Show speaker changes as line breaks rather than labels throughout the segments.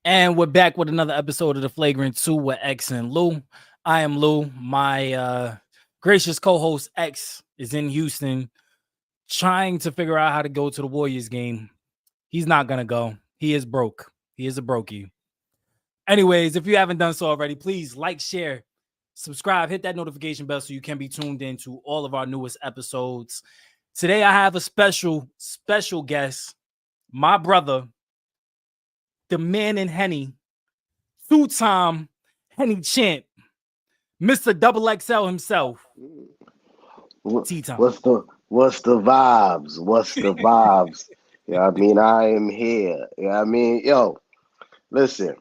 And we're back with another episode of the Flagrant 2 with X and Lou. I am Lou. My gracious co-host X is in Houston trying to figure out how to go to the Warriors game. He's not gonna go. He is broke. He is a brokey. Anyways, if you haven't done so already, please like, share, subscribe, hit that notification bell so you can be tuned in to all of our newest episodes. Today I have a special guest, my brother, the man in Henny, two-time Henny champ, Mr. Double XL himself, T-Time.
What's the vibes? What's the vibes? Yeah, I mean, I am here. Yeah, I mean, yo, listen.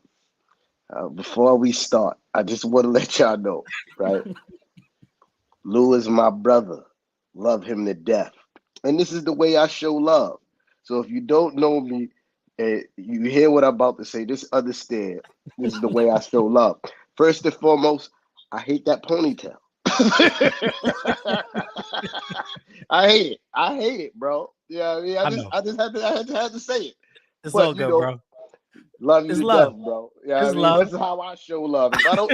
Before we start, I just want to let y'all know, right? Lou is my brother. Love him to death, and this is the way I show love. So if you don't know me, and you hear what I'm about to say, just understand. This is the way I show love. First and foremost, I hate that ponytail. I hate it, bro. Yeah, I mean,
I know.
I had to say it.
It's all
But
good, bro.
love you
It's
to
love.
death, bro. Yeah, I
It's
mean,
love.
that's how I show love. If I don't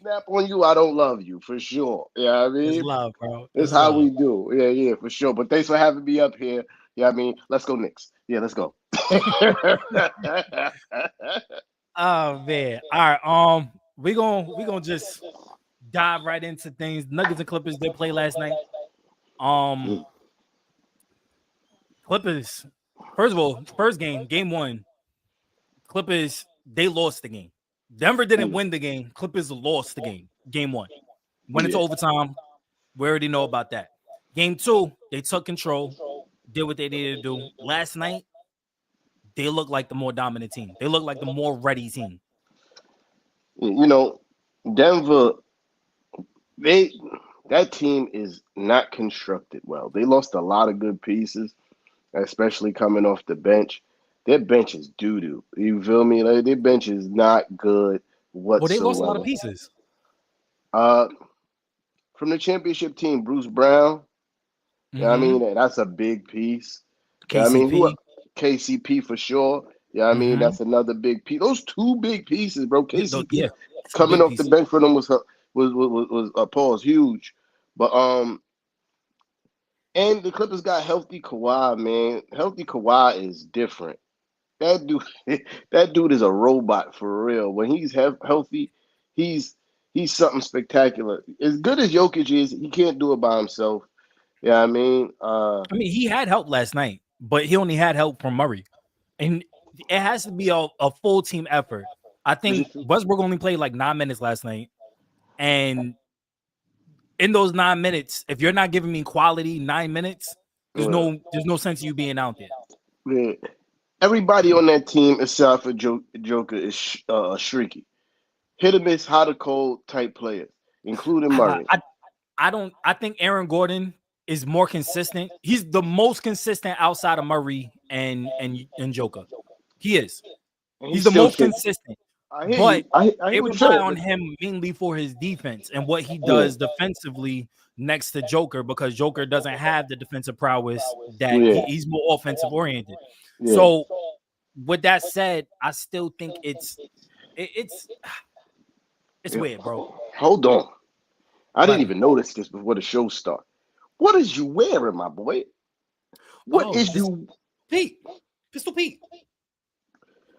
snap on you, I don't love you for sure. Yeah, I
It's
mean,
love, bro.
it's
It's
how
love.
we do. Yeah, for sure. But thanks for having me up here. Yeah, I mean, let's go Knicks. Yeah, let's go.
Oh man. All right. We gonna just dive right into things. Nuggets and Clippers did play last night. Um Clippers, first of all, first game one, Clippers, they lost the game. Denver didn't win the game. Clippers lost the game one. Went into
Yeah.
overtime. We already know about that. Game two, they took control, did what they needed to do. Last night, they look like the more dominant team. They look like the more ready team.
You know, Denver, they that team is not constructed well. They lost a lot of good pieces, especially coming off the bench. Their bench is doo doo. You feel me? Like their bench is not good
Well, they lost a lot of
whatsoever.
pieces.
Uh, from the championship team, Bruce Brown. Yeah, I
Mm-hmm.
mean that's a big piece. Yeah, I mean who
KCP.
KCP for sure. Yeah, I mean
Mm-hmm.
that's another big piece. Those two big pieces, bro. KCP
Yeah, two
coming
big
off the
pieces.
bench for them was pause huge, but and the Clippers got healthy Kawhi, man. Healthy Kawhi is different. That dude, that dude is a robot for real. When he's healthy, he's he's something spectacular. As good as Jokic is, he can't do it by himself. Yeah, I mean,
I mean, he had help last night, but he only had help from Murray. And it has to be a full team effort. I think Westbrook only played like 9 minutes last night. And in those 9 minutes, if you're not giving me quality 9 minutes,
uh,
there's no sense of you being out there.
man, everybody on that team except for Joker is shrieky. Hit or miss, hot or cold type players, including
I,
Murray.
I I think Aaron Gordon is more consistent. He's the most consistent outside of Murray and Joker. He is.
And he
He's the
still
most
can't.
consistent.
I hear
But
you. I
they
hear what you're
rely
saying.
on
But
him mainly for his defense and what he
yeah,
does defensively next to Joker because Joker doesn't have the defensive prowess that
yeah,
he's more offensive oriented.
yeah.
So with that said, I still think it's it's
Yeah.
weird, bro.
Hold on. I
What
didn't
happened?
even notice this before the show started. What is you wearing, my boy? What
Oh,
is
this
you?
Pete. Pistol Pete.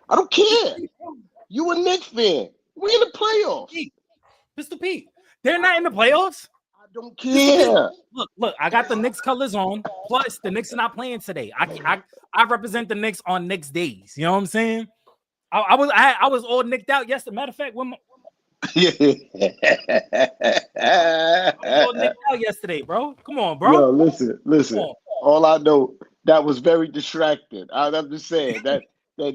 I don't
Pistol
care.
Pete, bro.
You a Knicks fan. We in the playoffs.
Pete. Pistol Pete. They're not in the playoffs.
I don't
Pistol Pete.
care.
Look, I got the Knicks colors on. Plus, the Knicks are not playing today. I represent the Knicks on Knicks days. You know what I'm saying? I was all nicked out yesterday. Matter of fact, I was all nicked out yesterday, bro. Come on, bro.
Yo, listen,
Come
listen.
on.
All I know that was very distracted. I'm just saying that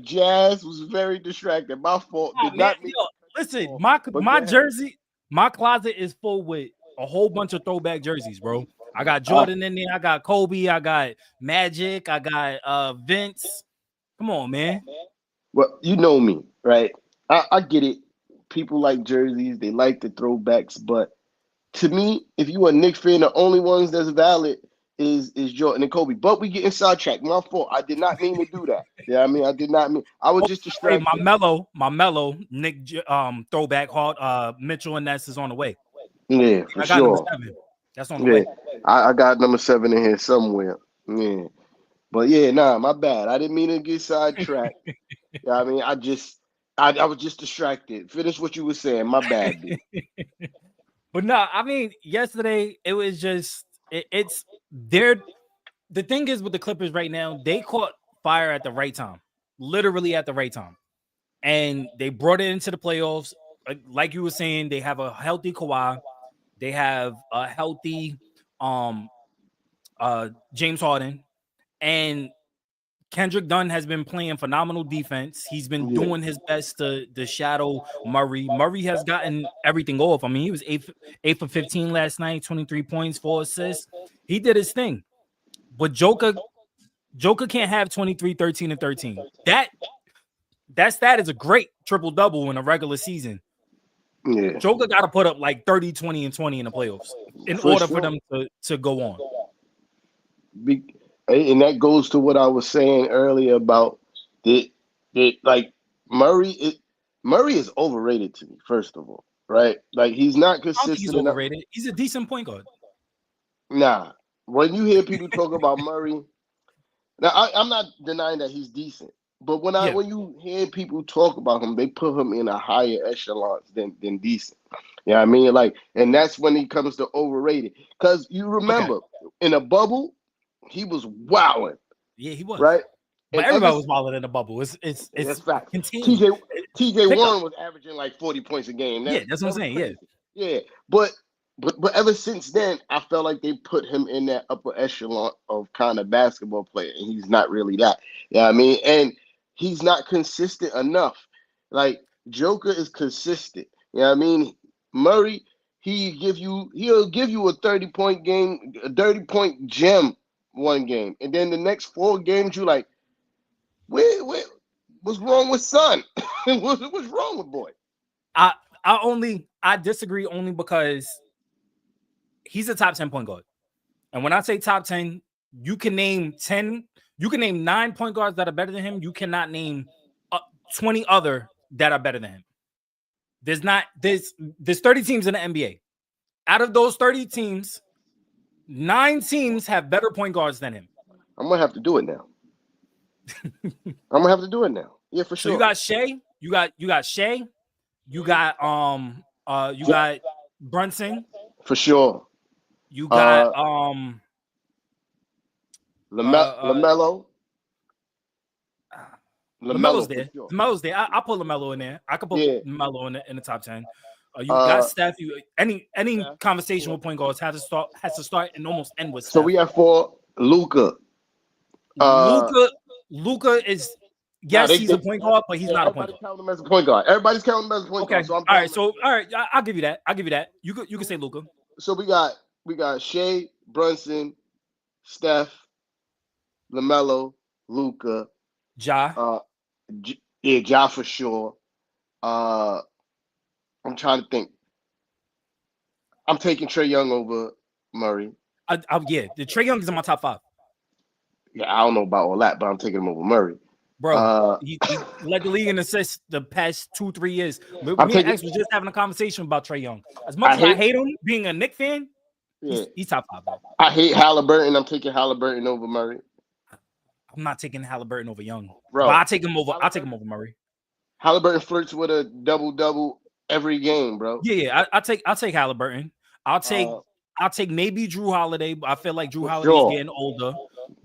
jazz was very distracted. My fault.
Oh
Did
man,
not mean
yo,
to cut you
listen,
off. But go
my
ahead.
jersey, my closet is full with a whole bunch of throwback jerseys, bro. I got
Uh,
Jordan in there, I got Kobe, I got Magic, I got Vince. Come on, man.
well, you know me, right? I get it. People like jerseys. They like the throwbacks. But to me, if you a Knicks fan, the only ones that's valid is Jordan and Kobe. But we getting sidetracked. My fault. I did not mean to do that. Yeah, I mean, I did not mean. I was just
Hey,
distracted.
my mellow Nick throwback hard Mitchell and Ness is on the way.
Yeah, for
I got number
sure.
7. That's on the
Yeah,
way.
I got number 7 in here somewhere. Yeah, but yeah, nah, my bad. I didn't mean to get sidetracked. Yeah, I mean, I was just distracted. Finish what you were saying. My bad, B.
But no, I mean, yesterday it was just it's there. The thing is with the Clippers right now, they caught fire at the right time, literally at the right time, and they brought it into the playoffs. Like you were saying, they have a healthy Kawhi, they have a healthy um James Harden, and Kendrick Dunn has been playing phenomenal defense. He's been
Yeah,
doing his best to shadow Murray. Murray has gotten everything off. I mean, he was 8 for 15 last night, 23 points, 4 assists. He did his thing. But Joker can't have 23, 13, and 13. That stat is a great triple-double in a regular season.
yeah,
Joker got to put up like 30, 20, and 20 in the playoffs in
for
order for
sure.
them to go on.
Be, and that goes to what I was saying earlier about the like Murray. Murray is overrated to me. First of all, right? Like he's not
I don't think he's
consistent enough.
overrated. He's a decent point guard.
Nah, when you hear people talk about Murray, now I'm not denying that he's decent, but
Yeah.
when you hear people talk about him, they put him in a higher echelon than decent. Yeah, I mean, like, and that's when he comes to overrated. Because you
Okay.
remember in a bubble, he was wowing,
Yeah, he was.
right?
But
And ever
everybody was balling in the bubble.
that's
It's
fact.
contained.
TJ
Pick up.
Warren was averaging like 40 points a game.
Yeah,
That
that's what I'm
that was
saying. Yeah.
crazy. Yeah, but ever since then, I felt like they put him in that upper echelon of kind of basketball player, and he's not really that. Yeah, I mean, and he's not consistent enough. Like Joker is consistent. Yeah, I mean, Murray, he'll give you a 30-point game, a 30-point gem one game, and then the next 4 games you like, where what's wrong with son? What's wrong with boy?
I I disagree only because he's a top 10 point guard. And when I say top 10, you can name 10, you can name 9 point guards that are better than him. You cannot name 20 other that are better than him. There's 30 teams in the NBA. Out of those 30 teams, 9 teams have better point guards than him.
I'm gonna have to do it now. I'm gonna have to do it now. Yeah, for
So
sure.
you got Shea, you got Shea, you got you got Brunson,
For sure.
you got
Lamelo.
LaMelo's
For
there.
sure.
LaMelo's there. I put LaMelo in there. I could put
Yeah.
LaMelo in the top 10. You got Steph. Any
Steph.
conversation with point guards has to start and almost end with Steph.
So we have 4. Luka.
Luka is he's a point guard, but he's not a point guard.
Count him as a point guard. Everybody's counting him as a point guard. So
all right. I'll give you that. You can say Luka.
So we got Shea, Brunson, Steph, LaMelo, Luka,
Ja.
Ja for sure. I'm trying to think. I'm taking Trae Young over Murray.
The Trae Young is in my top 5.
Yeah, I don't know about all that, but I'm taking him over Murray.
Bro, he led the league in assists the past 2-3 years. Me and X was just having a conversation about Trae Young. As much as I hate him, being a Knicks fan, he's top 5, bro.
I hate Halliburton. I'm taking Halliburton over Murray.
I'm not taking Halliburton over Young,
bro.
But I'll take him over Murray.
Halliburton flirts with a double-double every game, bro.
Yeah. I'll take Halliburton. I'll take maybe Drew Holiday. I feel like Drew Holiday's getting older.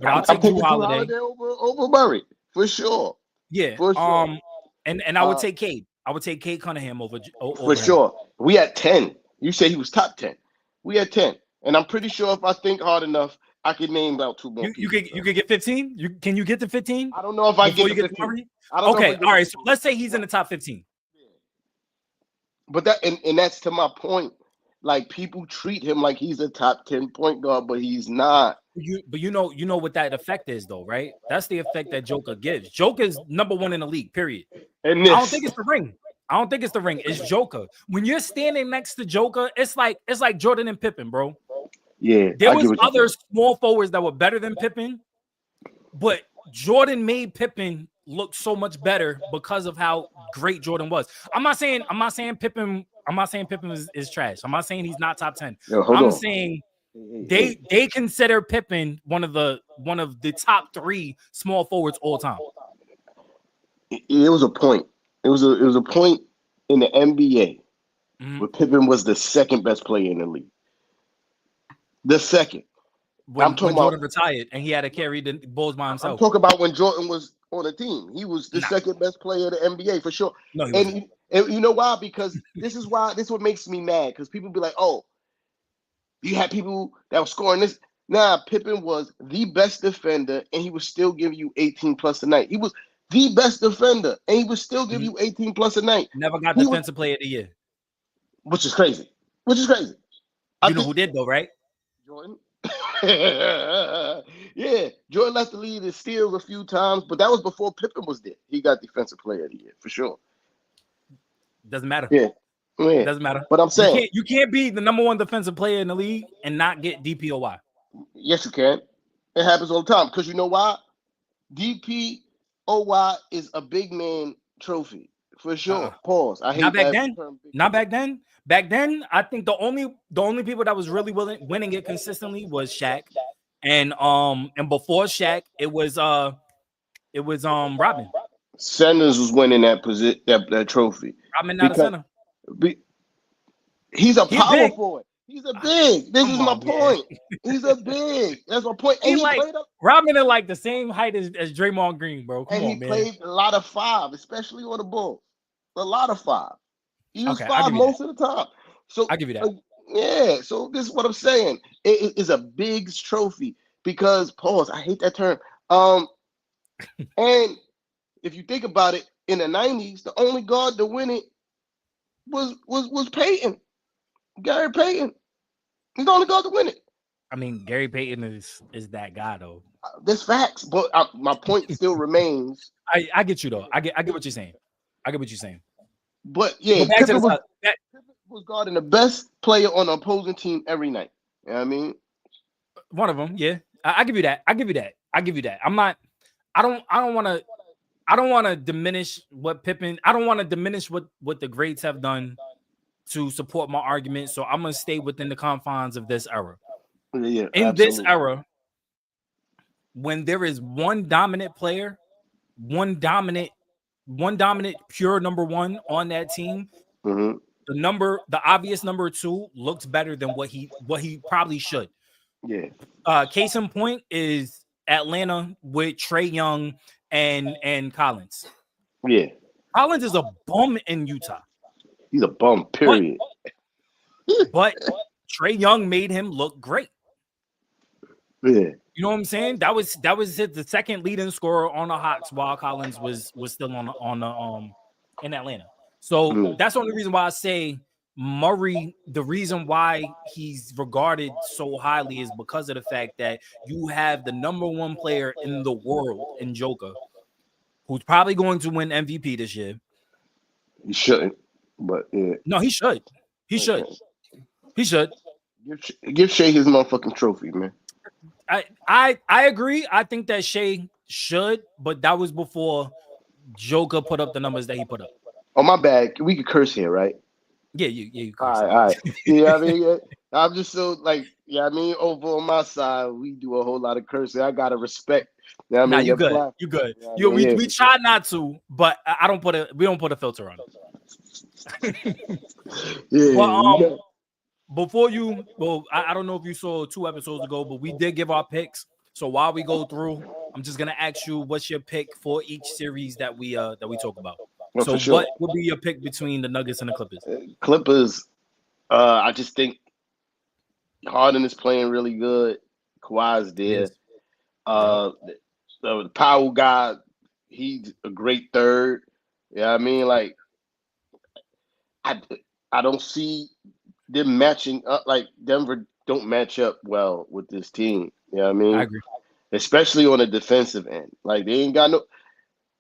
But I'll take Drew Holiday
over Murray for sure.
Yeah. For sure. And I would take Cade. I would take Cade Cunningham over
for sure. We had 10. You say he was top 10. We had 10. And I'm pretty sure if I think hard enough, I could name about 2 more.
You could get 15? Can you get to 15?
I don't know if I get to 15.
Okay, all right. So let's say he's in the top 15.
But that's to my point. Like people treat him like he's a top 10 point guard, but he's not.
But you know what that effect is, though, right? That's the effect that Joker gives. Joker's number 1 in the league, period. And I don't think it's the ring. It's Joker. When you're standing next to Joker, it's like Jordan and Pippen, bro.
Yeah,
There
I get
was
what you're
other
saying.
small forwards that were better than Pippen, but Jordan made Pippen look so much better because of how great Jordan was. I'm not saying Pippen is trash. I'm not saying he's not top 10.
Yo, hold
I'm
on.
saying
Hey.
they consider Pippen one of the top 3 small forwards all time.
It was a point. It was a point in the NBA where Pippen was the second best player in the league. The second. I'm
When
talking
Jordan
about.
retired and he had to carry the Bulls by
I'm
himself.
talking about when Jordan was on the team. He was the
Nah,
second best player of the NBA for sure.
no, he wasn't.
And you know why? Because this is what makes me mad. Because people be like, "Oh, you had people that were scoring this." Nah, Pippen was the best defender, and he was still giving you 18 plus a night. He was the best defender, and he would still give you 18 plus a night.
Never got
He was,
defensive player of the year.
which is crazy. Which is crazy. I
You know
think
who did though, right?
Jordan. Yeah, Jordan left the lead in steals a few times, but that was before Pippen was there. He got defensive player of the year for sure.
Doesn't matter.
Yeah, yeah.
Doesn't matter.
But I'm saying,
You can't be the number 1 defensive player in the league and not get DPOY.
yes, you can. It happens all the time because you know why? DPOY is a big man trophy for sure. Pause. I hate
Not back
that
then.
term.
Not back then. Back then, I think the only people that was really winning it consistently was Shaq, and before Shaq, it was Rodman.
Sanders was winning that trophy
Rodman not a
because
center.
he's a
He
power
big.
forward. He's a big. This
Come
is my
on, man.
point. He's a big. That's my point. And
He
he
like
played up.
Rodman is like the same height as Draymond Green, bro. Come
And he
on, man.
played a lot of 5, especially on the Bulls. A lot of 5. He was
Okay, I'll
5
give you
most
that.
of the time. So
I'll give you that.
yeah. So this is what I'm saying. It is a big trophy because pause. I hate that term. And if you think about it, in the '90s, the only guard to win it was Peyton, Gary Payton. He's the only guard to win it.
I mean, Gary Payton is that guy though.
There's facts, but my point still remains.
I get you though. I get what you're saying. I get what you're saying.
But yeah,
But back to the
Pippen was guarding the best player on the opposing team every night. You know what I mean?
one of them, yeah. I give you that. I give you that. I give you that. I'm not. I don't want to diminish what Pippen. I don't want to diminish what the greats have done to support my argument. So I'm gonna stay within the confines of this era.
Yeah,
In
absolutely.
this era, when there is one dominant player, one dominant pure number 1 on that team, the obvious number 2 looks better than what he probably should.
Yeah.
Case in point is Atlanta with Trae Young and Collins.
Yeah.
Collins is a bum in Utah.
He's a bum, period.
But Trae Young made him look great.
Yeah.
You know what I'm saying? That was the second leading scorer on the Hawks while Collins was still on in Atlanta. So that's the only reason why I say Murray, the reason why he's regarded so highly is because of the fact that you have the number 1 player in the world in Joker, who's probably going to win MVP this year.
He shouldn't, but yeah.
No, he should. He should. He should.
Give Shea his motherfucking trophy, man.
I agree. I think that Shea should, but that was before Joker put up the numbers that he put up.
Oh, my bad. We could curse here, right?
Yeah, you curse.
All right. Yeah, I mean, yeah. I'm just so like, I mean, over on my side, we do a whole lot of cursing. I gotta respect. You know what I mean,
you good. You good. We try not to, but we don't put a filter on it.
Yeah.
Well, before I don't know if you saw 2 episodes ago, but we did give our picks. So while we go through, I'm just gonna ask you what's your pick for each series that we talk about.
Well,
so
sure.
What would be your pick between the Nuggets and the Clippers?
Clippers, I just think Harden is playing really good. Kawhi's there. The Powell guy, he's a great third. Yeah, I mean, like, I don't see them matching up. Like, Denver don't match up well with this team. You know what I mean?
I agree.
Especially on the defensive end. Like, they ain't got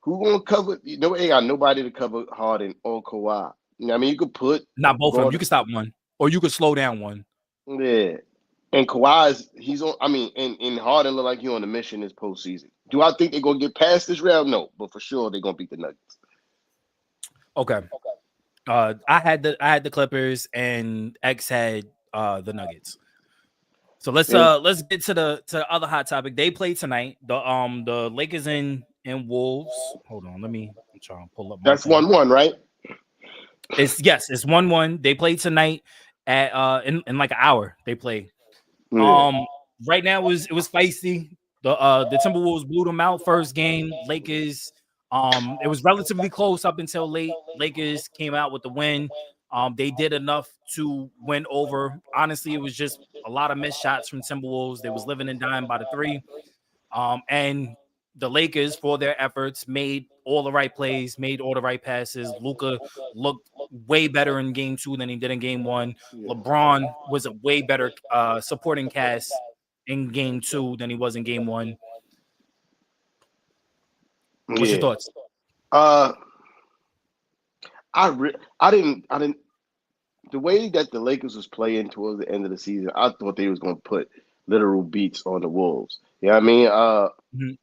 who gonna cover? Ain't got nobody to cover Harden or Kawhi. You know what I mean? You could put
not both of them. You can stop one, or you could slow down one.
Yeah. And Kawhi's he's on. I mean, and Harden look like he on a mission this postseason. Do I think they're gonna get past this round? No, but for sure they're gonna beat the Nuggets.
Okay. I had the Clippers and X had the Nuggets. So
And
let's get to the other hot topic. They play tonight. The Lakers and Wolves. Hold on, I'm trying to pull up my
that's
thing.
1-1, right?
It's 1-1. They play tonight at in like an hour. They play.
Yeah.
Right now it was feisty. The Timberwolves blew them out first game. Lakers, it was relatively close up until late. Lakers came out with the win. They did enough to win over. Honestly, it was just a lot of missed shots from Timberwolves. They was living and dying by the three. And the Lakers, for their efforts, made all the right plays, made all the right passes. Luka looked way better in game 2 than he did in game 1.
Yeah.
LeBron was a way better supporting cast in game 2 than he was in game 1. What's your
Yeah.
thoughts?
I didn't the way that the Lakers was playing towards the end of the season, I thought they was gonna put literal beats on the Wolves. Yeah, I mean,
Mhm.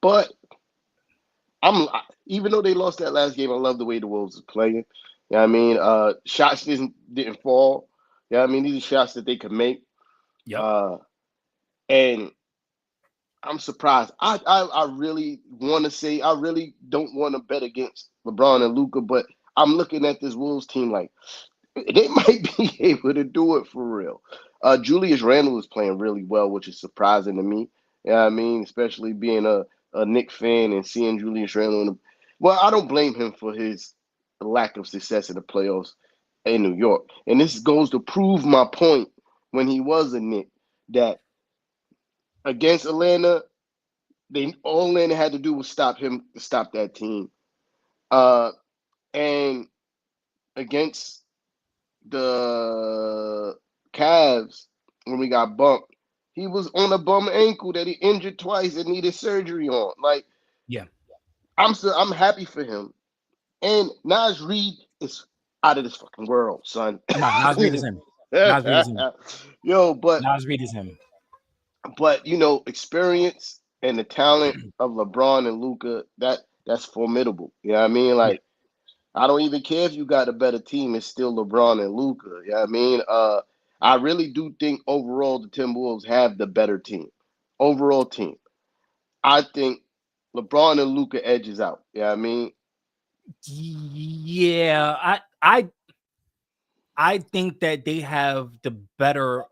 but I'm even though they lost that last game, I love the way the Wolves is playing. Yeah, I mean, shots didn't fall. Yeah, I mean these are shots that they could make.
Yep.
Uh, and I'm surprised. I really want to say I really don't want to bet against LeBron and Luca, but I'm looking at this Wolves team like they might be able to do it for real. Julius Randle is playing really well, which is surprising to me. Yeah, I mean, especially being a Knicks fan and seeing Julius Randle well, I don't blame him for his lack of success in the playoffs in New York. And this goes to prove my point when he was a Knick that against Atlanta, all Atlanta had to do was stop him to stop that team. Uh, and against the Cavs when we got bumped, he was on a bum ankle that he injured twice and needed surgery on. Like
Yeah.
I'm happy for him. And Nas Reed is out of this fucking world, son.
Nah, Nas Reed is him. Nas Reed is him.
Yo,
Nas Reed is him.
but experience and the talent of LeBron and Luca, that's formidable. You know what I mean?
Yeah.
Like I don't even care if you got a better team, it's still LeBron and Luca. You know what I mean? I really do think overall the Timberwolves have the better team. Overall team. I think LeBron and Luca edges out. You know what I mean?
Yeah. I think that they have the better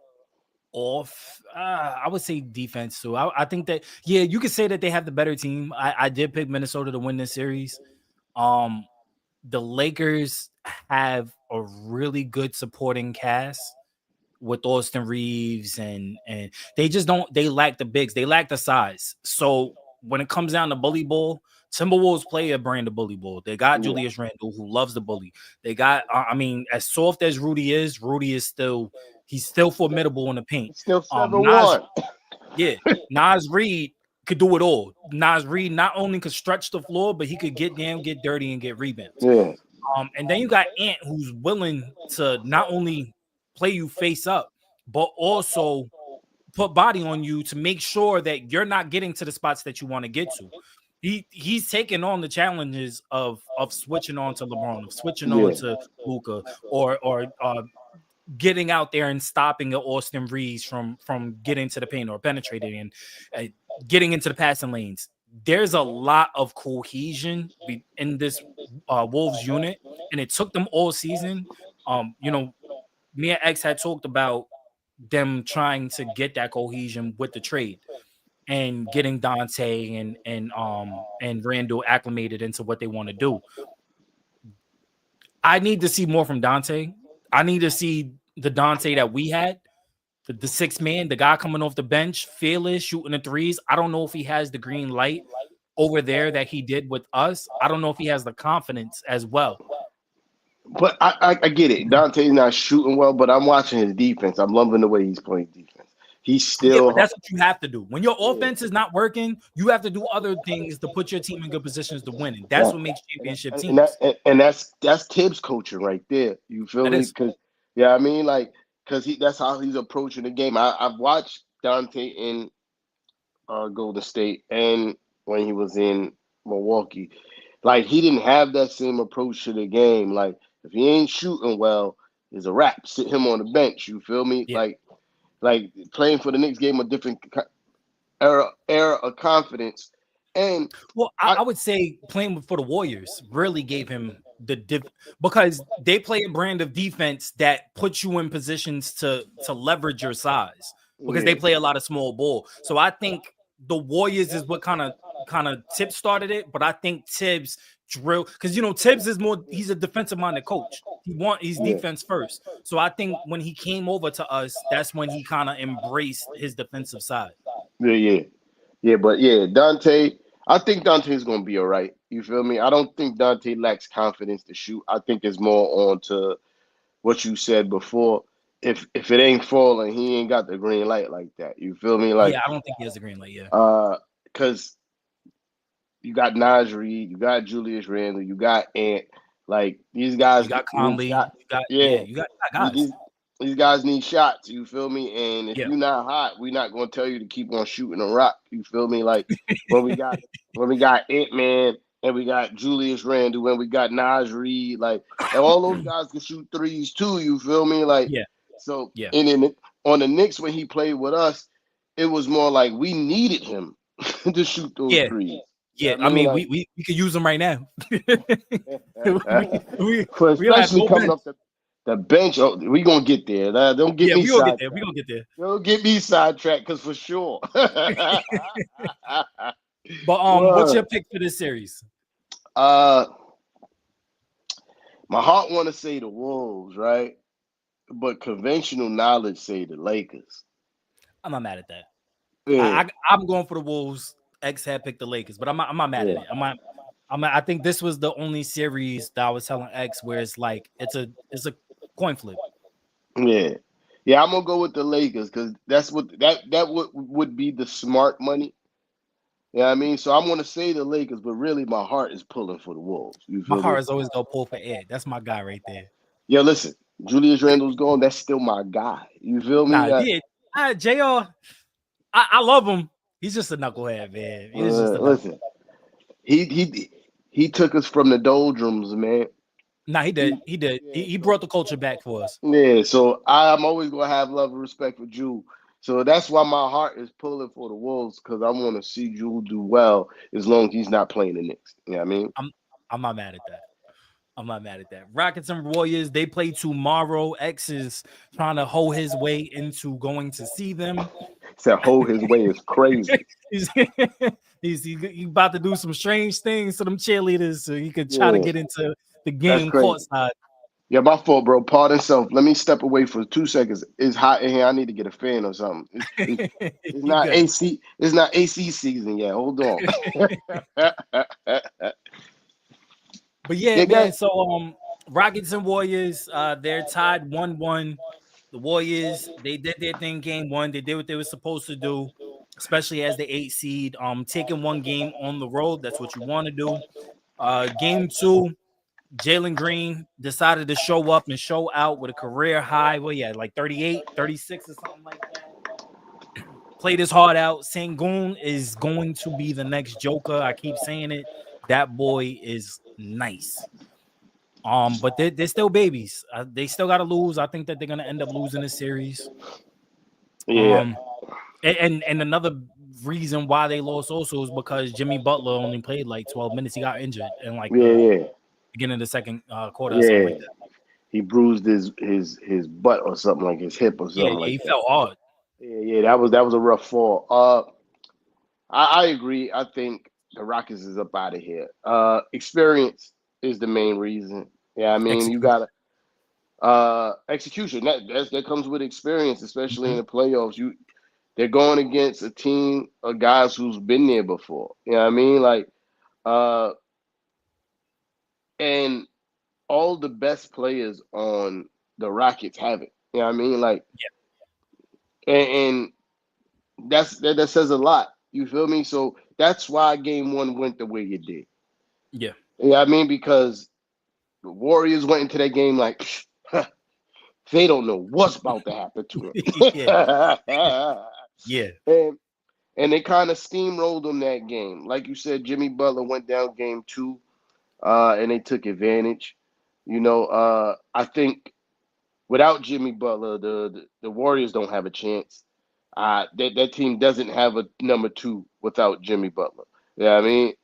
off. I would say defense too. I think that you could say that they have the better team. I did pick Minnesota to win this series. Um, the Lakers have a really good supporting cast with Austin Reeves and they lack the bigs. They lack the size. So when it comes down to bully ball, Timberwolves play a brand of bully ball. They got
Yeah.
Julius Randle who loves the bully. They got I mean, as soft as Rudy is still he's still formidable in the paint.
It's still
Nas
7-1.
yeah, Nas Reed could do it all. Nas Reed not only could stretch the floor, but he could get down, get dirty, and get rebounds.
Yeah.
And then you got Ant, who's willing to not only play you face up, but also put body on you to make sure that you're not getting to the spots that you want to get to. He's taking on the challenges of switching on to LeBron, of switching on
Yeah.
to Luka, or getting out there and stopping the Austin Reeves from getting to the paint or penetrating and getting into the passing lanes. There's a lot of cohesion in this Wolves unit, and it took them all season. Me and X had talked about them trying to get that cohesion with the trade and getting Dante and Randall acclimated into what they want to do. I need to see more from Dante. I need to see the Dante that we had, the sixth man, the guy coming off the bench, fearless, shooting the threes. I don't know if he has the green light over there that he did with us. I don't know if he has the confidence as well.
But I get it. Dante's not shooting well, but I'm watching his defense. I'm loving the way he's playing defense. He's still.
But that's what you have to do. When your offense is not working, you have to do other things to put your team in good positions to win. And that's what makes championship teams.
And that's Tibbs coaching right there. You feel
That
me?
is.
Because I mean, like because that's how he's approaching the game. I've watched Dante in Golden State and when he was in Milwaukee. Like he didn't have that same approach to the game. Like if he ain't shooting well, it's a wrap. Sit him on the bench. You feel me?
Yeah.
Like playing for the Knicks gave him a different era of confidence. And
Well, I would say playing for the Warriors really gave him because they play a brand of defense that puts you in positions to leverage your size because they play a lot of small ball. So I think the Warriors is what kind of Tibbs started it, but I think Tibbs drill because Tibbs is he's a defensive minded coach. He's defense first. So I think when he came over to us, that's when he kind of embraced his defensive side.
But Dante. I think Dante's gonna be all right. You feel me? I don't think Dante lacks confidence to shoot. I think it's more on to what you said before. If it ain't falling, he ain't got the green light like that. You feel me? Like
yeah, I don't think he has a green light. Yeah,
because you got Najee, you got Julius Randle, you got Ant. Like these guys,
you got Conley. You got guys.
These guys need shots. You feel me? And if
Yeah.
you're not hot, we're not gonna tell you to keep on shooting a rock. You feel me? Like when we got Ant-Man and we got Julius Randle and we got Najee, like and all those guys can shoot threes too. You feel me? Like so.
Yeah.
And then on the Knicks when he played with us, it was more like we needed him to shoot those threes.
Yeah, I mean, we could use them right now.
Especially coming up the bench. Oh, we gonna get there. Don't get me
we gonna get there. We gonna get there.
Don't get me sidetracked, because for sure.
But what's your pick for this series?
My heart want to say the Wolves, right? But conventional knowledge say the Lakers.
I'm not mad at that. Yeah. I'm going for the Wolves. X had picked the Lakers, but I'm not mad at it. I think this was the only series that I was telling X where it's like it's a coin flip.
Yeah, I'm gonna go with the Lakers because that's what would be the smart money. Yeah, I mean, so I'm gonna say the Lakers, but really my heart is pulling for the Wolves.
My heart is always gonna pull for Ed. That's my guy right there.
Yeah, listen, Julius Randle's gone. That's still my guy. You feel me?
JR, I love him. He's just a knucklehead, man.
Listen, he took us from the doldrums, man.
Nah, he did. He brought the culture back for us.
Yeah, so I'm always gonna have love and respect for Jewel. So that's why my heart is pulling for the Wolves, because I want to see Jewel do well as long as he's not playing the Knicks. You know what I mean?
I'm not mad at that. Rockets and Warriors, they play tomorrow. X is trying to hold his way into going to see them.
Said hold his way is crazy.
he's about to do some strange things to them cheerleaders so he could try to get into the game courtside.
Yeah, my fault, bro. Pardon self. Let me step away for 2 seconds. It's hot in here. I need to get a fan or something. It's not AC. It's not AC season yet. Hold on.
But yeah, man. So Rockets and Warriors, they're tied 1-1. The Warriors, they did their thing game one. They did what they were supposed to do, especially as the 8 seed. Taking one game on the road, that's what you want to do. Game two, Jalen Green decided to show up and show out with a career high. Well, yeah, like 38, 36 or something like that. Played his heart out. Sengun is going to be the next Joker. I keep saying it. That boy is nice. But they're still babies. They still got to lose. I think that they're going to end up losing this series.
Yeah.
And another reason why they lost also is because Jimmy Butler only played like 12 minutes. He got injured in beginning of the second quarter. Or something like that.
He bruised his butt or something, like his hip or something.
He fell hard.
Yeah, that was a rough fall. I agree. I think the Rockets is up out of here. Experience is the main reason. Yeah, I mean, you gotta execution. That comes with experience, especially in the playoffs. They're going against a team of guys who's been there before. You know what I mean? Like, and all the best players on the Rockets have it. You know what I mean? Like, and that says a lot. You feel me? So that's why game one went the way it did.
Yeah.
You know what I mean? Because the Warriors went into that game like, they don't know what's about to happen to
Yeah,
him.
yeah.
and and they kind of steamrolled him that game. Like you said, Jimmy Butler went down game two, and they took advantage. I think without Jimmy Butler, the Warriors don't have a chance. That team doesn't have a number two without Jimmy Butler. Yeah, I mean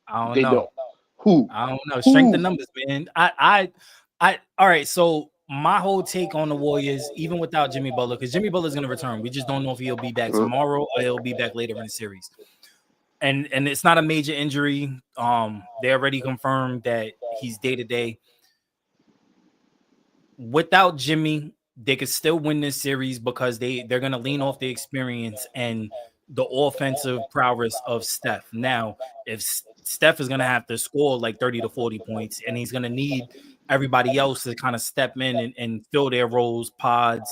I don't
they
know.
don't. Who?
I don't know. Strength
Who?
in numbers, man. All right. So my whole take on the Warriors, even without Jimmy Butler, because Jimmy Butler's going to return. We just don't know if he'll be back tomorrow or he'll be back later in the series. And it's not a major injury. They already confirmed that he's day to day. Without Jimmy, they could still win this series because they're going to lean off the experience and the offensive prowess of Steph. Now, if Steph is going to have to score like 30 to 40 points, and he's going to need everybody else to kind of step in and fill their roles, pods,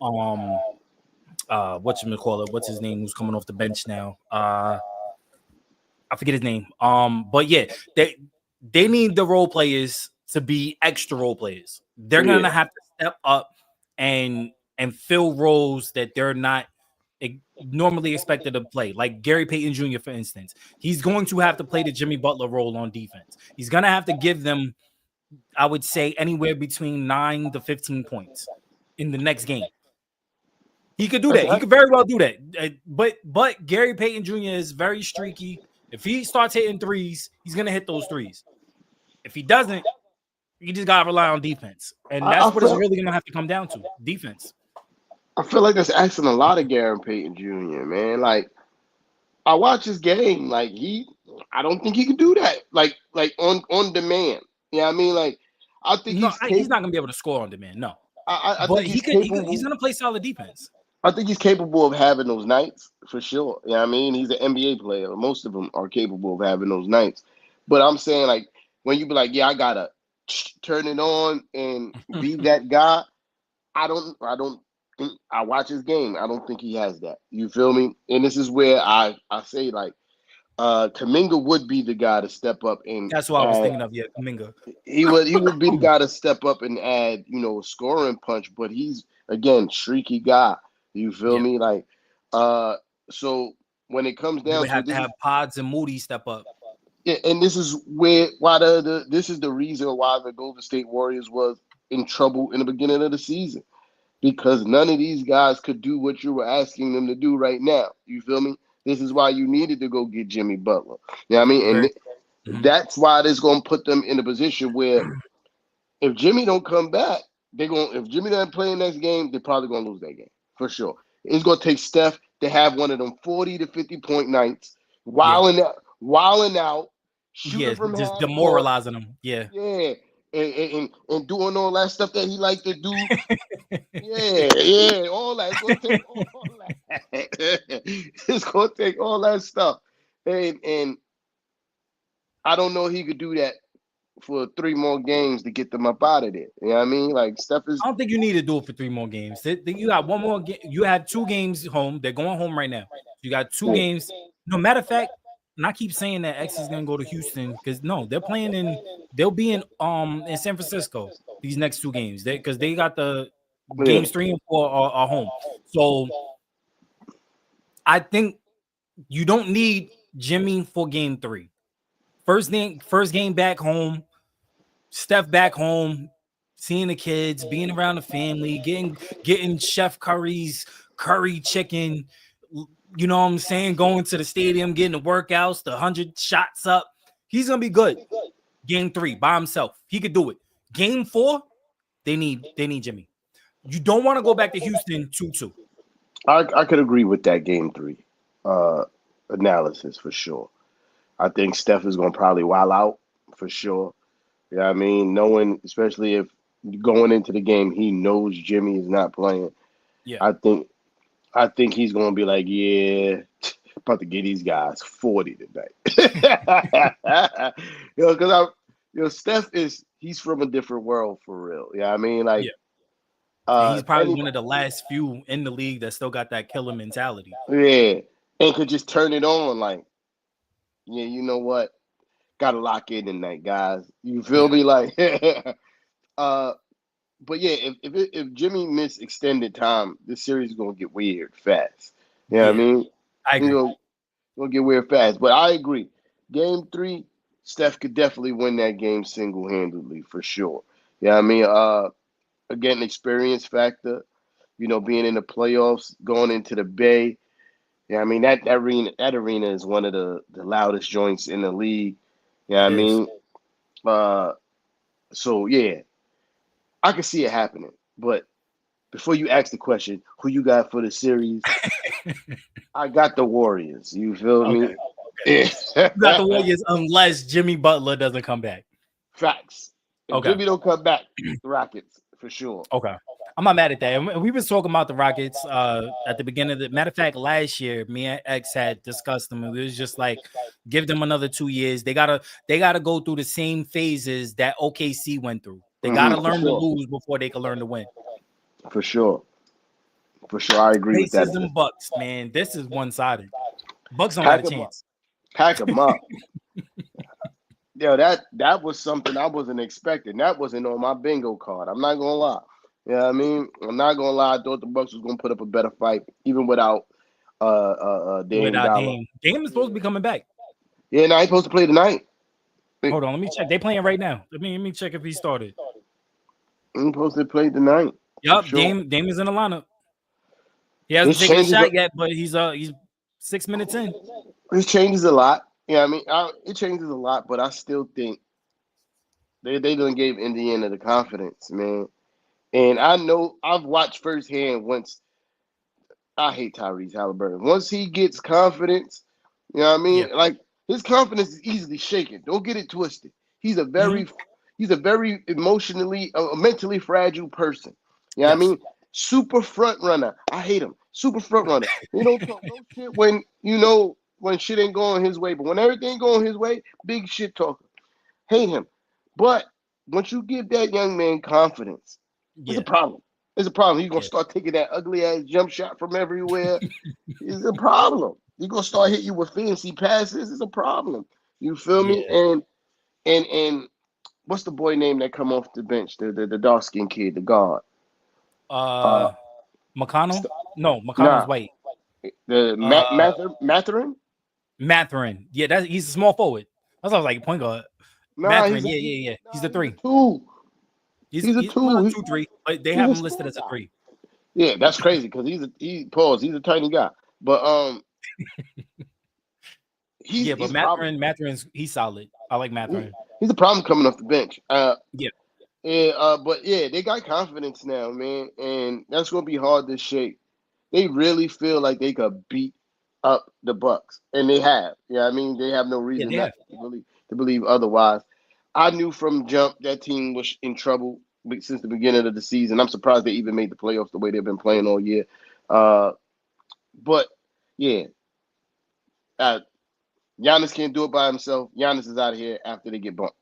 whatchamacallit, what's his name, who's coming off the bench now? I forget his name. But yeah, they need the role players to be extra role players. They're gonna have to step up and fill roles that they're not normally expected to play. Like Gary Payton Jr., for instance, he's going to have to play the Jimmy Butler role on defense. He's gonna have to give them, I would say, anywhere between 9 to 15 points in the next game. He could do that. He could very well do that. But Gary Payton Jr. is very streaky. If he starts hitting threes, he's gonna hit those threes. If he doesn't, you just gotta rely on defense, and that's what it's really gonna have to come down to: defense.
I feel like that's asking a lot of Gary Payton Jr., man. Like I watch his game, like I don't think he can do that. Like on demand. Yeah, I mean, like I think
he's not gonna be able to score on demand. No,
I
but
think
he's gonna play solid defense.
I think he's capable of having those nights for sure. Yeah, I mean, he's an NBA player. Most of them are capable of having those nights. But I'm saying, like, when you be like, yeah, I gotta turn it on and be that guy. I don't think I watch his game. I don't think he has that. You feel me? And this is where I say like, Kuminga would be the guy to step up and.
That's what I was thinking of. Yeah, Kuminga.
He would be the guy to step up and add, a scoring punch. But he's again streaky guy. You feel me? Like, so when it comes down
to have Pods and Moody step up.
Yeah, and this is why this is the reason why the Golden State Warriors was in trouble in the beginning of the season, because none of these guys could do what you were asking them to do right now. You feel me? This is why you needed to go get Jimmy Butler. You know what I mean? And that's why it's going to put them in a position where if Jimmy don't come back, if Jimmy doesn't play in the next game, they're probably going to lose that game. For sure. It's going to take Steph to have one of them 40 to 50 point nights, wilding out, shooting from
just
half
demoralizing them.
Yeah, and doing all that stuff that he liked to do. All that. It's going to take all that. It's going to take all that stuff. And I don't know if he could do that for 3 more games to get them up out of there. You know what I mean? Like Steph is.
I don't think you need to do it for 3 more games. You got 1 more game. You have 2 games home. They're going home right now. You got 2 games. No matter of fact, and I keep saying that X is gonna go to Houston because they're playing they'll be in San Francisco these next 2 games. Because they got the games 3 and 4 are home. So I think you don't need Jimmy for game 3. First game back home. Steph back home, seeing the kids, being around the family, getting Chef Curry's curry chicken, you know what I'm saying? Going to the stadium, getting the workouts, the 100 shots up. He's gonna be good. Game 3 by himself, he could do it. Game 4, they need Jimmy. You don't want to go back to Houston 2-2.
I could agree with that game 3 analysis for sure. I think Steph is gonna probably wild out for sure. Yeah, I mean, knowing, especially if going into the game, he knows Jimmy is not playing. Yeah, I think he's gonna be like, yeah, about to get these guys 40 tonight. Because Steph he's from a different world for real. Yeah, I mean, like,
he's probably one of the last few in the league that still got that killer mentality.
Yeah, and could just turn it on, like, yeah, you know what? Gotta lock in tonight, guys. You feel me? Like, but yeah, if Jimmy miss extended time, this series is gonna get weird fast. You know what I
Yeah,
mean?
I
You
agree.
know, gonna get weird fast. But I agree. Game three, Steph could definitely win that game single handedly for sure. Yeah, I mean, again, experience factor. Being in the playoffs, going into the Bay. Yeah, I mean that arena is one of the loudest joints in the league. Yeah, I
It is.
mean, uh, so yeah, I can see it happening. But before you ask the question, who you got for the series? I got the Warriors. You feel
Okay,
me?
okay. You got the Warriors unless Jimmy Butler doesn't come back.
Facts. If
Okay.
Jimmy don't come back, Rockets for sure.
Okay. I'm not mad at that. And we was talking about the Rockets at the beginning of the matter of fact, last year, me and X had discussed them. And it was just like, give them another 2 years. They gotta go through the same phases that OKC went through. They gotta
For
learn to
sure.
lose before they can learn to win.
For sure. For sure. I agree with that.
Pacers and Bucks, man. This is one-sided. Bucks don't got a
Pack them up.
chance.
Pack them up. Yo, that was something I wasn't expecting. That wasn't on my bingo card. I'm not gonna lie. Yeah, I mean, I'm not gonna lie. I thought the Bucks was gonna put up a better fight, even without Dame
Without
Dollar.
Dame. Dame is supposed to be coming back.
Yeah, now he's supposed to play tonight.
Hold on, let me check. They playing right now. Let me check if he started.
He's supposed to play tonight for
Yup,
sure.
Dame is in the lineup. He hasn't
This
taken a
changes.
shot yet, but he's 6 minutes in.
This changes a lot. Yeah, I mean, it changes a lot, but I still think they done gave Indiana the confidence, man. And I know I've watched firsthand once. I hate Tyrese Halliburton. Once he gets confidence, you know what I
Yeah.
mean? Like his confidence is easily shaken. Don't get it twisted. He's a
Mhm.
very emotionally, mentally fragile person. You know what I
Yes.
mean? Super front runner. I hate him. Super front runner. He don't talk no shit when shit ain't going his way, but when everything going his way, big shit talker. Hate him. But once you give that young man confidence, it's a
Yeah.
problem. It's a problem. He's gonna
Yeah.
start taking that ugly ass jump shot from everywhere. It's a problem. He's gonna start hitting you with fancy passes. It's a problem. You feel me?
Yeah.
And what's the boy name that come off the bench? The dark skinned kid, the guard. Uh,
Uh, McConnell? No, McConnell's
nah,
white.
the
Uh,
Matherin.
Matherin. Yeah, he's a small forward. That's what I was like point guard.
Nah,
Matherin. Yeah. He's the
he's a
three.
two.
He's
He's a
he's well,
two.
2-3, but they
He's
have
a
him listed
small
as a
guy.
three.
Yeah, that's crazy because he's a tiny guy. But
Yeah, but
he's a problem.
he's solid. I like Matherin.
He's a problem coming off the bench.
Yeah.
Yeah, but yeah, they got confidence now, man, and that's gonna be hard to shake. They really feel like they could beat up the Bucks, and they have. Yeah, I mean, they have no
Yeah,
reason
they
not
have.
to believe otherwise. I knew from jump that team was in trouble since the beginning of the season. I'm surprised they even made the playoffs the way they've been playing all year. Uh, but yeah, uh, Giannis can't do it by himself. Giannis is out of here after they get bumped.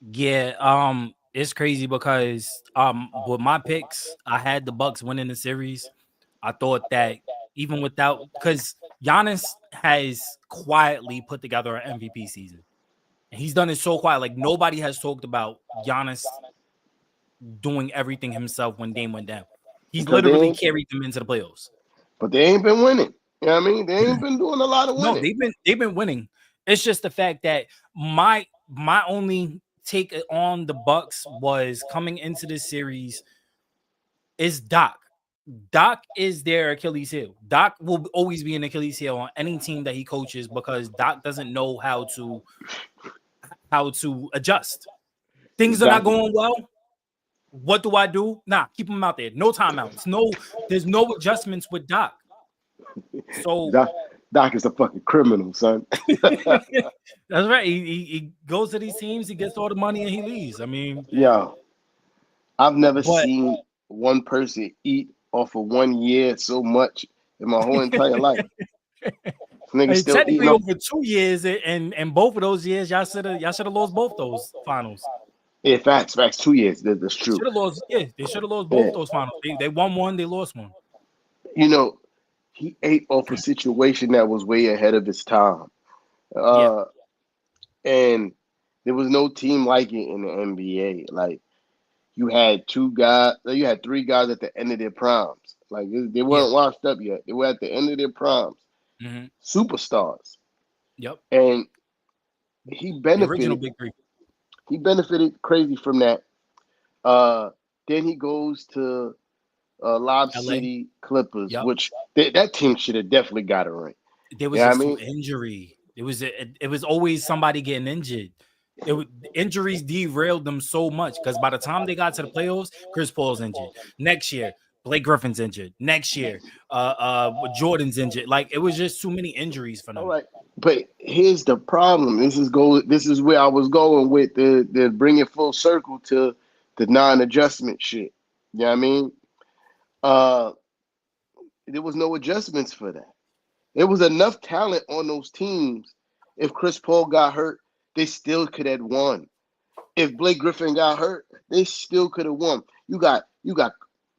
Yeah, it's crazy because with my picks, I had the Bucks winning the series. I thought that even without because Giannis has quietly put together an MVP season. And he's done it so quiet. Like nobody has talked about Giannis doing everything himself when Dame went down. He's
because they
literally
ain't,
carried them into the playoffs.
but they ain't been winning. You know what I mean? They ain't been doing a lot of
No,
winning.
they've been winning. It's just the fact that my only take on the Bucks was coming into this series is Doc. Doc is their Achilles heel. Doc will always be an Achilles heel on any team that he coaches because Doc doesn't know how to adjust. Things are not
Doc,
going well. What do I do? Nah, keep him out there. No timeouts. There's no adjustments with Doc. So
Doc, Doc is a fucking criminal, son.
that's right. He goes to these teams, he gets all the money, and he leaves. I mean,
Yo, I've never
but
seen one person eat off of 1 year so much in my whole entire life. Nigga still eating
technically
off.
over 2 years, and both of those years, y'all should have lost both those finals.
Yeah, facts. 2 years. That's true.
Should have lost. Yeah, they should have lost
Yeah.
both those finals. They won one, they lost one.
You know, he ate off a situation that was way ahead of his time.
Yeah,
And there was no team like it in the NBA. Like, you had two guys, you had three guys at the end of their primes. Like they
Yeah.
weren't washed up yet. They were at the end of their primes, superstars,
Yep.
and he
The original
benefited.
big three.
He benefited crazy from that. Then he goes to Lob
LA.
City Clippers,
Yep.
which that team should have definitely got a ring.
There was just injury. It was always somebody getting injured. Injuries derailed them so much because by the time they got to the playoffs, Chris Paul's injured. Next year, Blake Griffin's injured. Next year, Jordan's injured. Like it was just too many injuries for them.
All right, but here's the problem. This is where I was going with the bring it full circle to the non-adjustment shit. You know what I mean? There was no adjustments for that. There was enough talent on those teams. If Chris Paul got hurt, they still could have won. If Blake Griffin got hurt, they still could have won. You got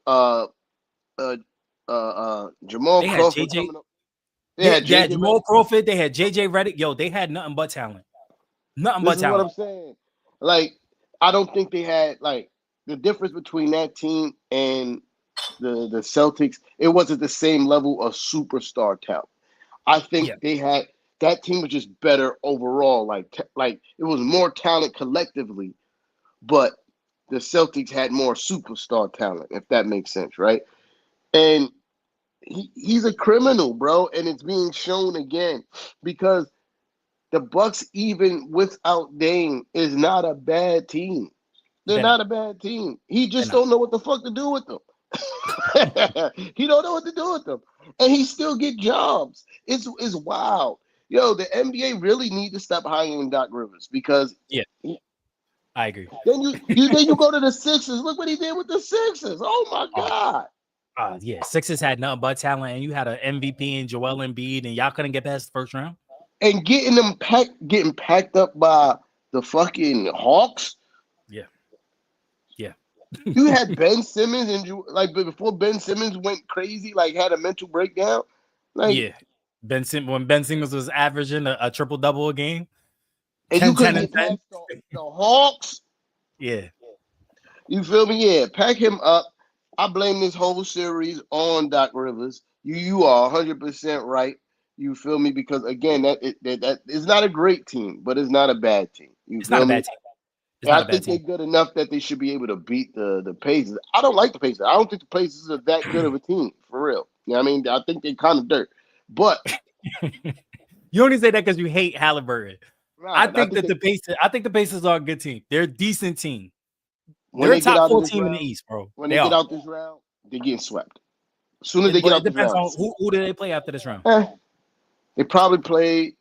Jamal Crawford coming up.
They had Jamal Crawford. They had JJ Redick. Yo, they had nothing but talent. Nothing but talent.
This is what I'm saying. Like, I don't think they had like the difference between that team and the Celtics. It wasn't the same level of superstar talent. I think they had that team was just better overall. Like it was more talent collectively, but the Celtics had more superstar talent, if that makes sense, right? And he's a criminal, bro, and it's being shown again because the Bucks, even without Dame, is not a bad team. They're not a bad team. He just don't know what the fuck to do with them. He don't know what to do with them, and he still get jobs. It's wild. Yo, the NBA really need to stop hiring Doc Rivers because
I agree.
Then you go to the Sixers. Look what he did with the Sixers. Oh my God.
Sixers had nothing but talent, and you had an MVP in Joel Embiid, and y'all couldn't get past the first round.
And getting packed up by the fucking Hawks.
Yeah.
You had Ben Simmons and like before Ben Simmons went crazy, like had a mental breakdown. Like
when Ben Simmons was averaging a triple double a game,
and 10, you couldn't get past the Hawks.
Yeah,
you feel me? Yeah, pack him up. I blame this whole series on Doc Rivers. You are 100% right. You feel me? Because again, that is not a great team, but it's not a bad team.
It's not a bad team.
I think they're good enough that they should be able to beat the Pacers. I don't like the Pacers. I don't think the Pacers are that good of a team, for real. You know what I mean? I think they're kind of dirt. But
you only say that because you hate Halliburton. Right, I think the Pacers are a good team. They're a decent team. They're a top 4 team in the East, bro.
When they get out this round, they're getting swept. As soon as they get out this round. It depends
on who do they play after this round.
They probably play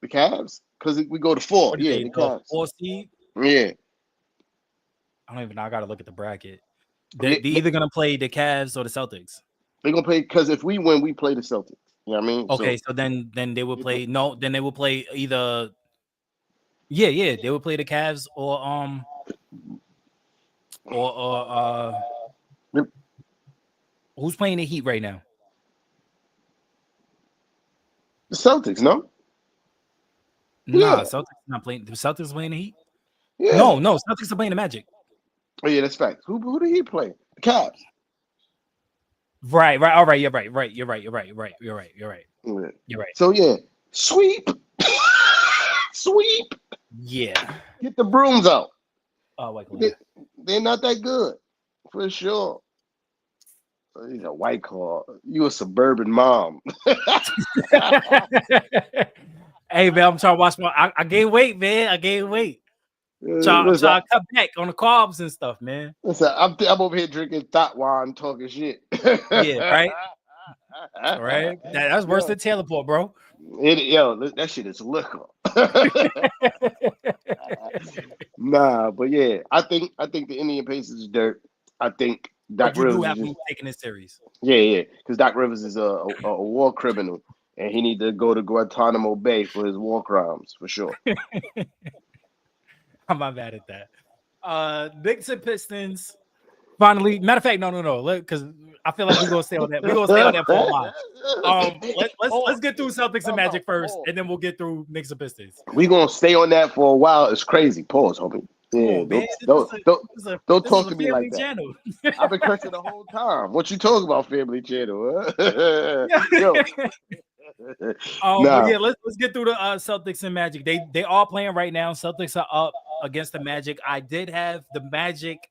the Cavs because we go to 4. Yeah, the Cavs.
4 seed?
Yeah.
I don't even know. I got to look at the bracket. They're either going to play the Cavs or the Celtics.
They're going to play because if we win, we play the Celtics. You know what I mean?
Okay, so then they will play. No, then they will play either. Yeah, they will play the Cavs or who's playing the Heat right now?
The Celtics, no?
Nah, Celtics not playing. The Celtics playing the Heat?
Yeah.
No, Celtics are playing the Magic.
Oh yeah, that's facts. Who did he play? The Cavs.
Right. All right, you're right. You're right.
So yeah, sweep. Sweep.
Yeah.
Get the brooms out.
Oh, wait.
They're not that good, for sure. He's a white car. You a suburban mom.
Hey man, I'm trying to watch I gained weight, man. I gained weight. Trying to cut back on the carbs and stuff, man.
Listen, I'm over here drinking thought wine, talking shit.
Yeah, right. Right. That's worse than Taylor Port, bro.
That shit is liquor. Nah, but yeah, I think the Indian Pacers is dirt. I think Doc Rivers
have me taking this series.
Yeah, because Doc Rivers is a war criminal, and he need to go to Guantanamo Bay for his war crimes for sure.
I'm not mad at that. Knicks and Pistons. Finally, matter of fact, no, because I feel like we're gonna stay on that. We're gonna stay on that for a while. Let's get through Celtics and Magic first, and then we'll get through Knicks and Pistons.
We're gonna stay on that for a while. It's crazy. Pause, homie.
Come
Yeah,
on, man.
don't
This is
talk
a
to me like
family
that.
channel.
I've been cursing the whole time. What you talking about, Family Channel? Huh? Yo,
But
nah,
yeah, let's get through the Celtics and Magic. They are playing right now. Celtics are up against the Magic. I did have the Magic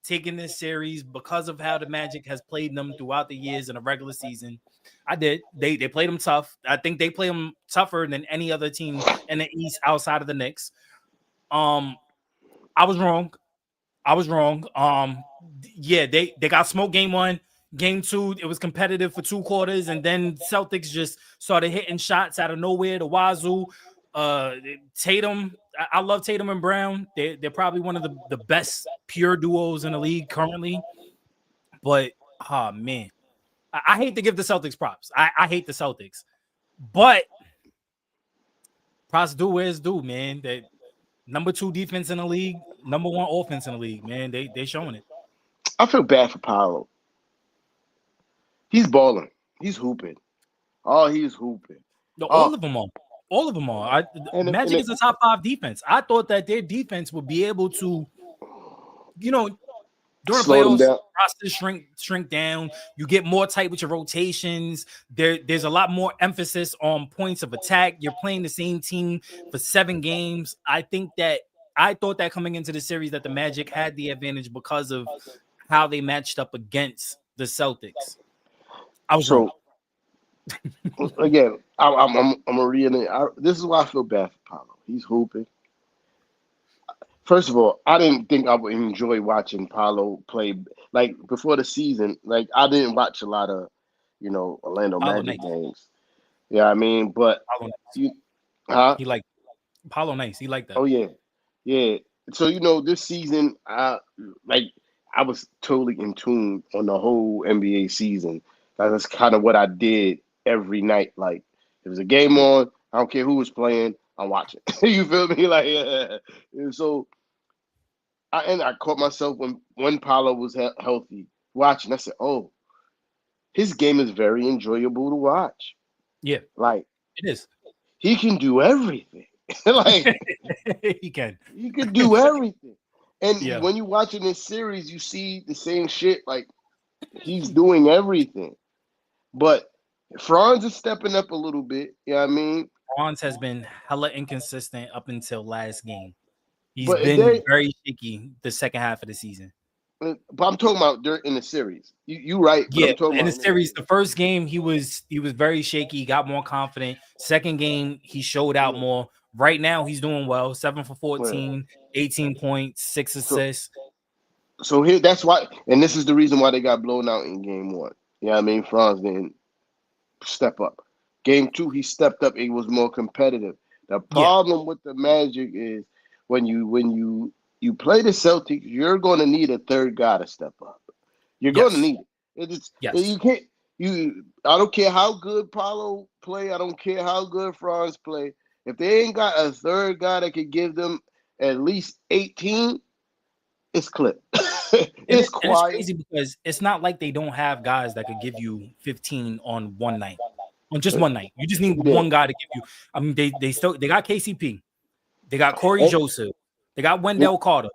taking this series because of how the Magic has played them throughout the years in a regular season. I did. They played them tough. I think they play them tougher than any other team in the East outside of the Knicks. I was wrong. I was wrong. Yeah, they got smoked game one. Game two, it was competitive for 2 quarters, and then Celtics just started hitting shots out of nowhere. The Wazoo, Tatum. I love Tatum and Brown. They're probably one of the best pure duos in the league currently. But oh man, I hate to give the Celtics props. I hate the Celtics, but props due where it's due, man. That number 2 defense in the league, number 1 offense in the league, man. They showing it.
I feel bad for Paolo. He's balling. He's hooping. Oh, he's hooping.
No, all
Oh,
of them are. All of them are.
and
Magic is a top 5 defense. I thought that their defense would be able to, you know, during the
slow them
playoffs,
down.
rosters shrink down. You get more tight with your rotations. There's a lot more emphasis on points of attack. You're playing the same team for 7 games. I thought that coming into the series that the Magic had the advantage because of how they matched up against the Celtics. I was wrong.
So again, I'm a real. This is why I feel bad for Paolo. He's hooping. First of all, I didn't think I would enjoy watching Paolo play. Like before the season, like I didn't watch a lot of, Orlando
Paulo
Magic
nice.
games. Yeah, I mean, but
Paulo nice.
you, huh?
He like Paulo nice. He like that.
Oh yeah, yeah. So this season, I was totally in tune on the whole NBA season. That's kind of what I did every night. Like if there's a game on, I don't care who was playing, I'm watching. You feel me? Like and so I caught myself when Paolo was healthy watching. I said, "Oh, his game is very enjoyable to watch.
Yeah,
Like
it is.
he can do everything. Like
He can.
he can do everything." And
Yeah.
when you're watching this series, you see the same shit. Like he's doing everything. But Franz is stepping up a little bit. You know what I mean?
Franz has been hella inconsistent up until last game. He's
But
been very shaky the second half of the season.
but I'm talking about in the series. You right, but
Yeah,
I'm talking
in the
about
series, the first game he was very shaky, he got more confident. Second game, he showed out more. Right now, he's doing well. 7 for 14, 18 points, 6 assists.
So here, that's why, and this is the reason why they got blown out in game one. You know what I mean? Franz didn't step up. Game two, he stepped up. It was more competitive. The problem with the Magic is when you play the Celtics, you're going to need a third guy to step up. You're going to need it. You can't. I don't care how good Paulo play. I don't care how good Franz play. If they ain't got a third guy that could give them at least 18, it's clipped. It's quiet.
And it's crazy because it's not like they don't have guys that could give you 15 on one night. On just one night. You just need one guy to give you. I mean, they got KCP. They got Corey Joseph. They got Wendell Carter.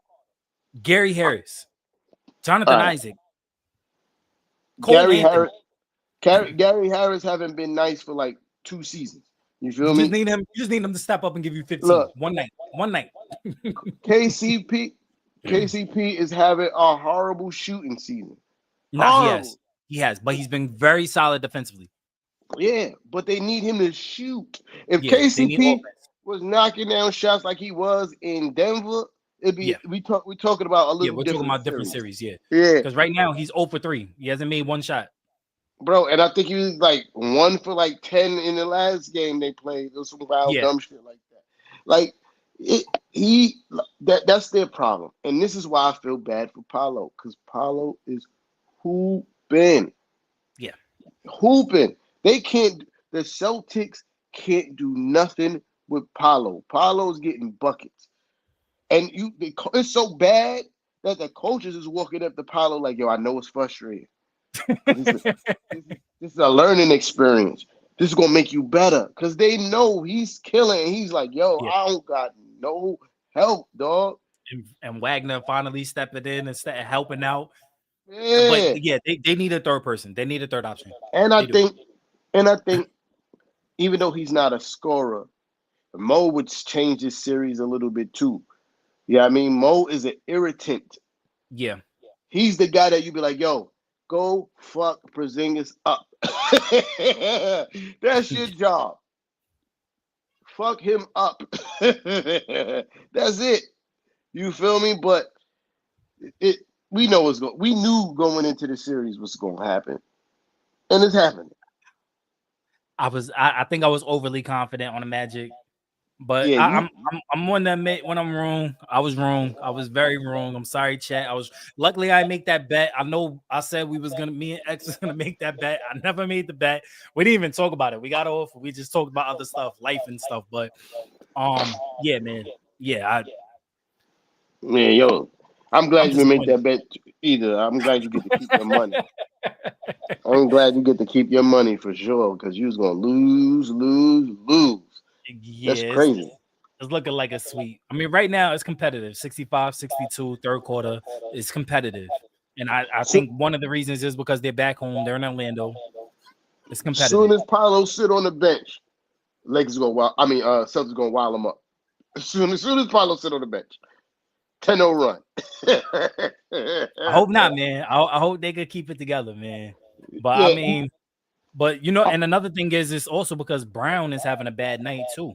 Gary Harris. Jonathan Isaac.
Gary Harris haven't been nice for like 2 seasons. You feel me?
You just need him to step up and give you 15. Look, one night.
KCP is having a horrible shooting season.
No, he has, but he's been very solid defensively.
Yeah, but they need him to shoot. If KCP was knocking down shots like he was in Denver, it'd be we're talking about a little
we're talking about different series.
Yeah.
Because right now he's 0 for 3. He hasn't made one shot.
Bro, and I think he was like 1 for like 10 in the last game they played. There was some wild dumb shit like that. Like that's their problem. And this is why I feel bad for Paulo, because Paulo is hooping.
Yeah.
Hooping. The Celtics can't do nothing with Paulo. Paulo's getting buckets. And it's so bad that the coaches is walking up to Paulo like, yo, I know it's frustrating. This is a learning experience. This is gonna make you better. Cause they know he's killing. He's like, yo, I don't got no help, dog.
and Wagner finally stepping in and helping out. But
Yeah.
yeah, they need a third person. They need a third option.
And I
They do.
think and I think even though he's not a scorer, Mo would change his series a little bit too. Yeah, I mean, Mo is an irritant.
Yeah.
He's the guy that you be like, yo, go fuck Porzingis up. That's your job. Fuck him up. That's it. You feel me? But it we know what's going. We knew going into the series what's going to happen, and it's happening.
I think I was overly confident on the Magic, but
Yeah,
I'm one to admit when I'm wrong. I was wrong. I was very wrong. I'm sorry, chat. I was luckily I make that bet. I know I said we was gonna me and X was gonna make that bet. I never made the bet. We didn't even talk about it. We got off. We just talked about other stuff, life and stuff. But yeah, man. Yeah,
man, yo, I'm
I'm
glad you didn't make
disappointed.
that bet either. I'm glad you get to keep your money. I'm glad you get to keep your money for sure because you was gonna lose, lose, lose. That's
Yeah,
crazy.
it's looking like a sweep. I mean, right now it's competitive. 65-62, third quarter is competitive. And I
So,
think one of the reasons is because they're back home. They're in Orlando. It's
soon
competitive.
as Paolo sit on the bench, Lakers gonna wild. I mean, Celtics gonna wild him up. As soon as Paolo sit on the bench, 10-0 run.
I hope not, man. I hope they could keep it together, man. But I
Yeah.
mean, but and another thing is it's also because Brown is having a bad night too.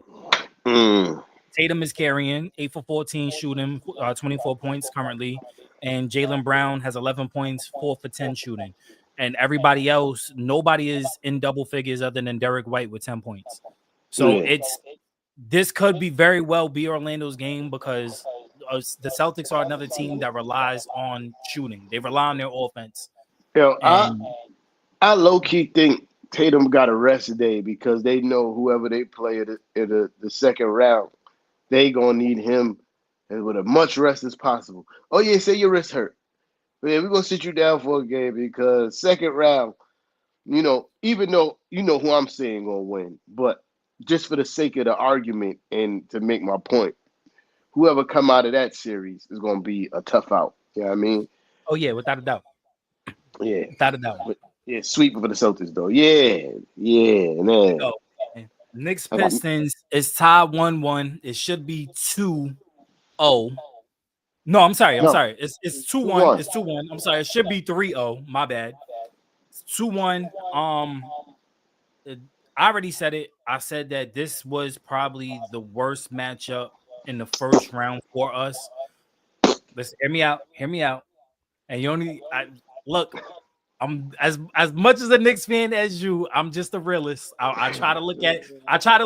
Mm.
Tatum is carrying 8 for 14 shooting, 24 points currently, and Jaylen Brown has 11 points, 4 for 10 shooting, and everybody else, nobody is in double figures other than Derek White with 10 points. So
Yeah.
this could be very well be Orlando's game because the Celtics are another team that relies on shooting. They rely on their offense,
Yo,
and
I low key think Tatum got a rest today because they know whoever they play in the second round, they gonna need him with as much rest as possible. Oh yeah, say your wrist hurt. Man, we're gonna sit you down for a game because second round, even though you know who I'm saying gonna win, but just for the sake of the argument and to make my point, whoever come out of that series is gonna be a tough out. You know what I mean?
oh yeah, without a doubt,
Yeah.
without a doubt.
But yeah, sweep for the Celtics though. Yeah, yeah, man.
Go. Knicks
I got
Pistons is tied 1-1. It should be 2-0. No, I'm sorry. I'm
no
sorry. It's 2-1.
2-1.
It's 2-1. I'm sorry. It should be 3-0. My bad. It's 2-1. I already said it. I said that this was probably the worst matchup in the first round for us. Let's hear me out. Hear me out. And you only look. I'm as much as a Knicks fan as you. I'm just a realist. I try to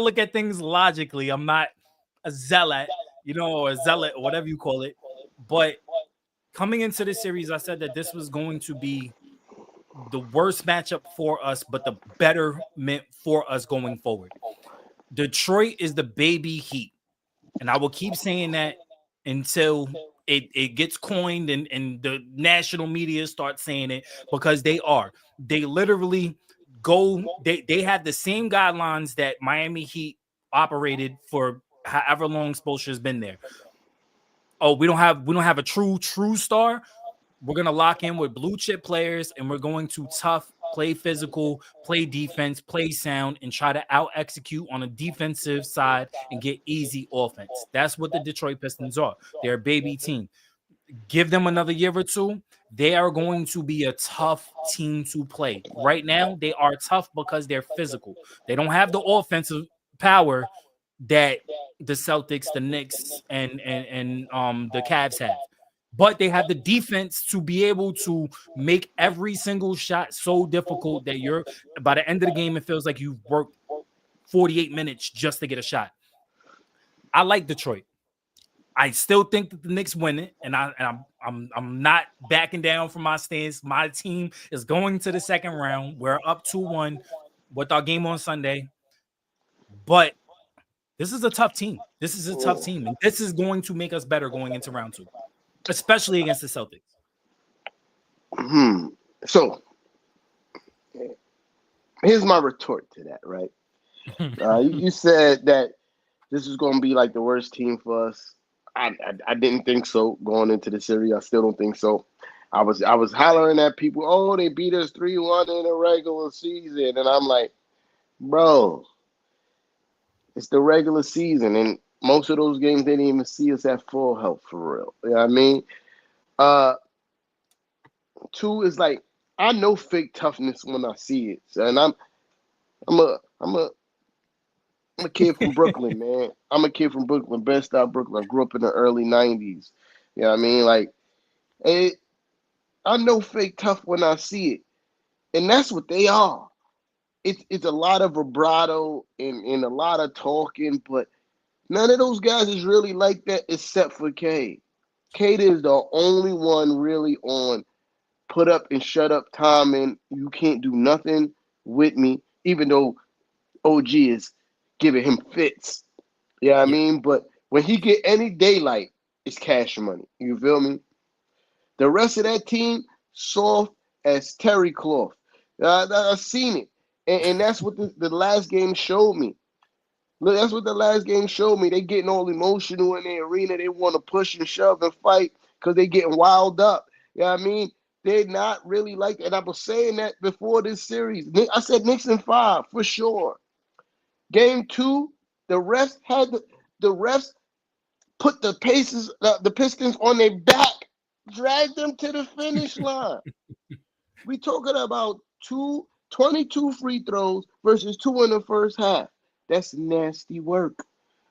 look at things logically. I'm not a zealot, or a zealot or whatever you call it. But coming into this series, I said that this was going to be the worst matchup for us, but the betterment for us going forward. Detroit is the baby Heat, and I will keep saying that until it gets coined and the national media starts saying it because they literally they have the same guidelines that Miami Heat operated for however long Spoelstra's been there. Oh, we don't have a true star. We're gonna lock in with blue chip players, and we're going to play physical, play defense, play sound, and try to out execute on a defensive side and get easy offense. That's what the Detroit Pistons are. They're a baby team. Give them another year or two. They are going to be a tough team to play. Right now, they are tough because they're physical. They don't have the offensive power that the Celtics, the Knicks, and the Cavs have. But they have the defense to be able to make every single shot so difficult that you're by the end of the game, it feels like you've worked 48 minutes just to get a shot. I like Detroit. I still think that the Knicks win it, and I'm not backing down from my stance. My team is going to the second round. We're up 2-1 with our game on Sunday, but this is a tough team. This is a tough team, and this is going to make us better going into round 2, especially against the Celtics.
So here's my retort to that, right? You said that this is going to be like the worst team for us. I didn't think so going into the series. I still don't think so. I was hollering at people, oh, they beat us 3-1 in a regular season. And I'm like, bro, it's the regular season. And most of those games, they didn't even see us at full health for real. You know what I mean? Uh, Two is like, I know fake toughness when I see it. So, and I'm a I'm a I'm a kid from Brooklyn, man. I'm a kid from Brooklyn, Bed-Stuy, Brooklyn. I grew up in the early '90s. You know what I mean? Like, it, I know fake tough when I see it, and that's what they are. It's a lot of vibrato and a lot of talking, but none of those guys is really like that except for Cade. Cade is the only one really on put up and shut up time, and you can't do nothing with me, even though OG is giving him fits. Yeah, I
Yeah.
mean, but when he get any daylight, it's cash money. You feel me? The rest of that team, soft as terry cloth. I've seen it, and that's what the last game showed me. Look, that's what the last game showed me. They getting all emotional in the arena. They want to push and shove and fight because they getting wild up. You know what I mean? They're not really like that. And I was saying that before this series. I said Knicks in 5 for sure. Game 2, the refs put the Pistons on their back, dragged them to the finish line. We talking about 22 free throws versus 2 in the first half. That's nasty work.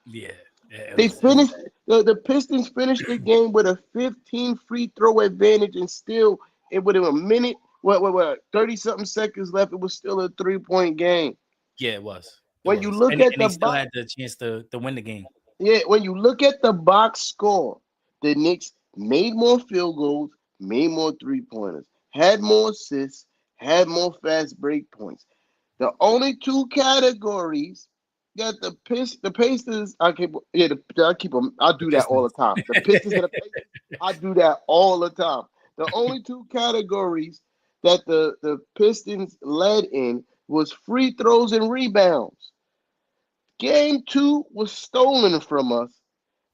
Yeah. It
They
was. It was
finished the Pistons finished the game with a 15 free throw advantage, and still it would have a minute, 30 something seconds left. It was still a 3-point game.
yeah. It was. It
When you
was.
look at
And they
the
still
box,
had the chance to win the game.
yeah, when you look at the box score, the Knicks made more field goals, made more 3-pointers, had more assists, had more fast break points. The only two categories that the Pacers, I keep them. I
The
do that all the
Pistons.
time. The Pistons and the Pacers, I do that all the time. The only two categories that the Pistons led in was free throws and rebounds. Game 2 was stolen from us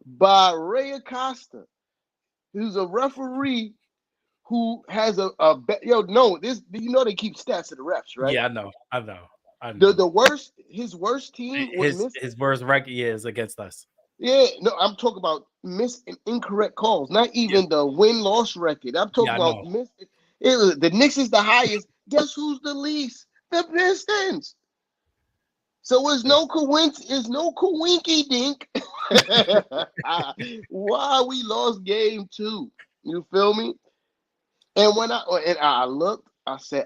by Ray Acosta, who's a referee who has this, they keep stats of the refs, right?
Yeah, I know. I know. I
The
know.
the worst his worst team would miss.
His worst record is against us.
Yeah, no, I'm talking about miss and incorrect calls, not
Yeah.
even the win-loss record. I'm
Yeah,
talking
I
about
know.
the Knicks is the highest. Guess who's the least? The Pistons. So it's no coinky dink. Why we lost game 2. You feel me? And when I looked, I said,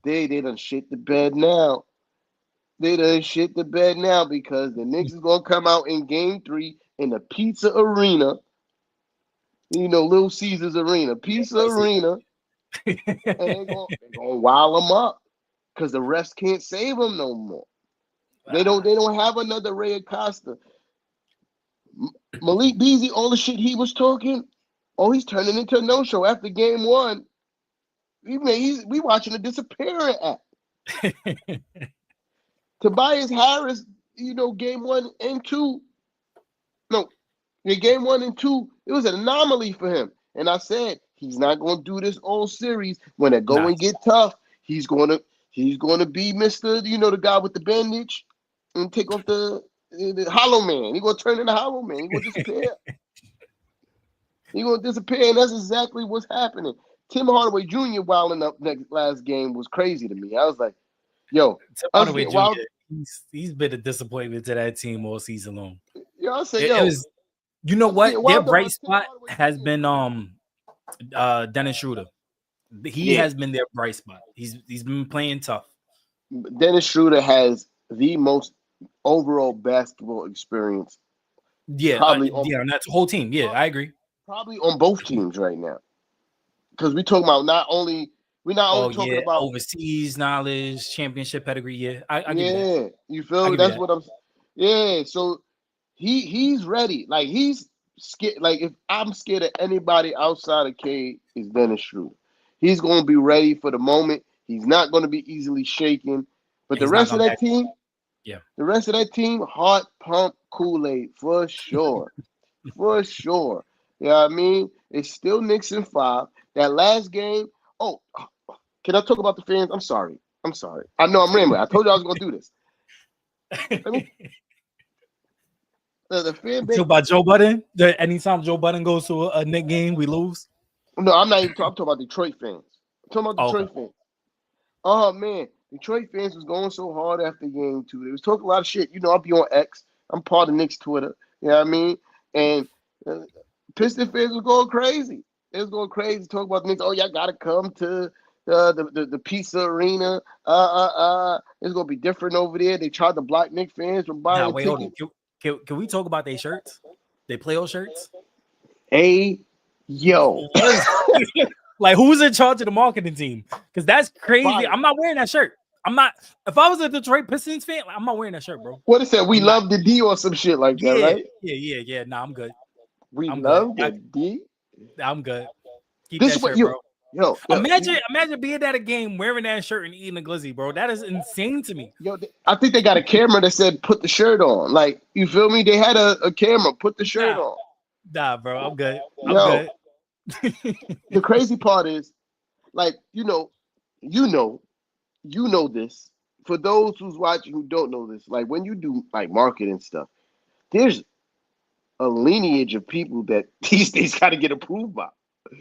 they done shit the bed now. They done shit the bed now because the Knicks is gonna come out in game 3 in the Pizza Arena, Little Caesars Arena,
Yeah,
Pizza
I see
Arena, and they gonna wild them up because the refs can't save them no more.
that.
They don't have another Ray Acosta. Malik Beasley, all the shit he was talking, he's turning into a no-show after game 1. We watching a disappearing act. Tobias Harris, game 1 and 2. No, in game 1 and 2, it was an anomaly for him. And I said he's not going to do this all series. When it go
Nah.
and get tough, he's going to be Mister, the guy with the bandage, and take off the Hollow Man. He's going to turn into Hollow Man. He's going to disappear. And that's exactly what's happening. Tim Hardaway Jr. wilding up last game was crazy to me. I was like, yo,
Tim
us
Hardaway
get
Jr.
wild.
He's been a disappointment to that team all season long.
I said,
It
yo,
was, you know
us
what?
getting
Their
wild up
bright
on Tim
spot
Hardaway
has
Jr.
been Dennis Schroeder. He
Yeah.
has been their bright spot. He's been playing tough.
Dennis Schroeder has the most overall basketball experience,
Yeah,
probably on
and that's the whole team. Yeah, I agree.
probably on both teams right now. Because we talking about we're not only
Oh
talking
yeah,
about,
overseas knowledge, championship pedigree. Yeah, I give you that.
yeah, you feel
I
me?
give you
That's
that.
what I'm. Yeah, so he's ready. Like he's scared. Like if I'm scared of anybody outside of Cade, is Dennis Schroeder. He's going to be ready for the moment. He's not going to be easily shaken. But
And he's not gonna back. Yeah,
the rest of that team, heart pump Kool-Aid for sure. for sure. You know what I mean? It's still Knicks in 5. That last game. Oh, can I talk about the fans? I'm sorry. I'm sorry. I know I'm rambling. I told you I was gonna do this. Let me. The fan
Talk
base.
about Joe Budden. Anytime Joe Budden goes to a Nick game, we lose.
No, I'm not even talking. I'm talking about Detroit fans. I'm talking about
Oh, okay.
Detroit fans. Oh man, Detroit fans was going so hard after game 2. They was talking a lot of shit. You know, I'll be on X. I'm part of Knicks Twitter. You know what I mean? And uh, Piston fans was going crazy. It was going crazy. Talk about the Knicks. Oh, y'all gotta come to the pizza arena. It's gonna be different over there. They tried to block Knicks fans from
Nah,
buying
wait, hold on.
tickets.
Can we talk about their shirts? They playoff shirts?
Hey, yo,
Like, who's in charge of the marketing team? Because that's crazy.
Fire.
I'm not wearing that shirt. I'm not. If I was a Detroit Pistons fan, I'm not wearing that shirt, bro.
What is that? We
I'm
love the D or some shit like that, right?
Yeah. Nah, I'm good.
We
I'm good.
love the D.
I'm good. Keep
This
that
is what
shirt,
you.
bro.
Yo,
Imagine being at a game wearing that shirt and eating a glizzy, bro. That is insane to me.
Yo, I think they got a camera that said put the shirt on. Like, you feel me? They had a camera, put the shirt on.
Nah, bro. I'm good. I'm
Yo,
good.
the crazy part is, like, you know this. For those who's watching who don't know this, like when you do like marketing stuff, there's a lineage of people that these things got to get approved by.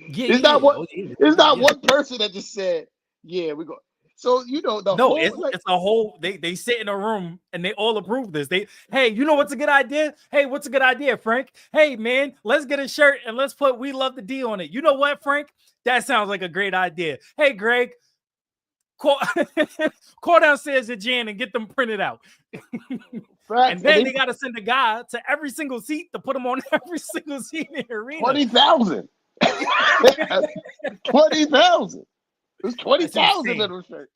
Yeah. Oh,
It's not
yeah.
one person that just said, "Yeah, we go." So the
No,
whole like,
it's a whole. They sit in a room and they all approve this. Hey, you know what's a good idea? Hey, what's a good idea, Frank? Hey, man, let's get a shirt and let's put "We Love the D" on it. You know what, Frank? That sounds like a great idea. Hey, Greg, call, call downstairs to Jan and get them printed out. And then they got to send a guy to every single seat to put them on every single seat in the arena.
20,000. 20,000. It was 20,000 of those shirts.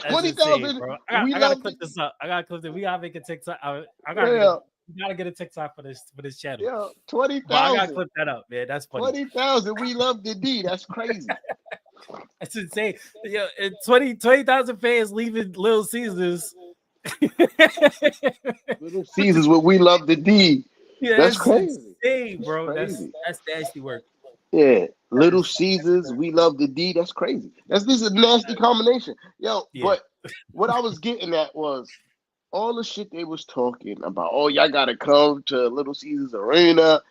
20,000.
I gotta clip this up. I gotta clip it. We gotta make a TikTok. We gotta get a TikTok for this channel.
Yeah, 20,000.
I gotta clip that up, man. That's funny.
20,000. We love the D. That's crazy.
That's insane. Yeah, 20,000 fans leaving Little Caesars.
Little Caesars, what we love the D.
Yeah,
that's crazy,
insane, bro. That's nasty work.
Yeah, Little Caesars, we love the D. That's crazy. This is a nasty combination, yo. Yeah. But what I was getting at was all the shit they was talking about. Oh, y'all gotta come to Little Caesars Arena,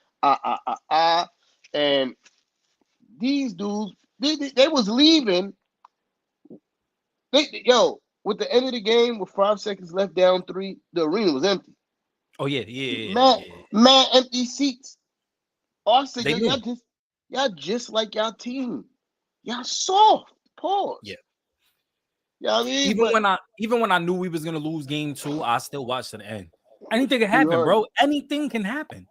and these dudes, they was leaving. With the end of the game, with 5 seconds left, down 3, the arena was empty.
Oh yeah.
Man, empty seats. Also, y'all just like y'all team. Y'all soft. Pause.
Yeah.
You know what I mean?
Even when I knew we was gonna lose game 2, I still watched to the end. Anything can happen, bro. Anything can happen.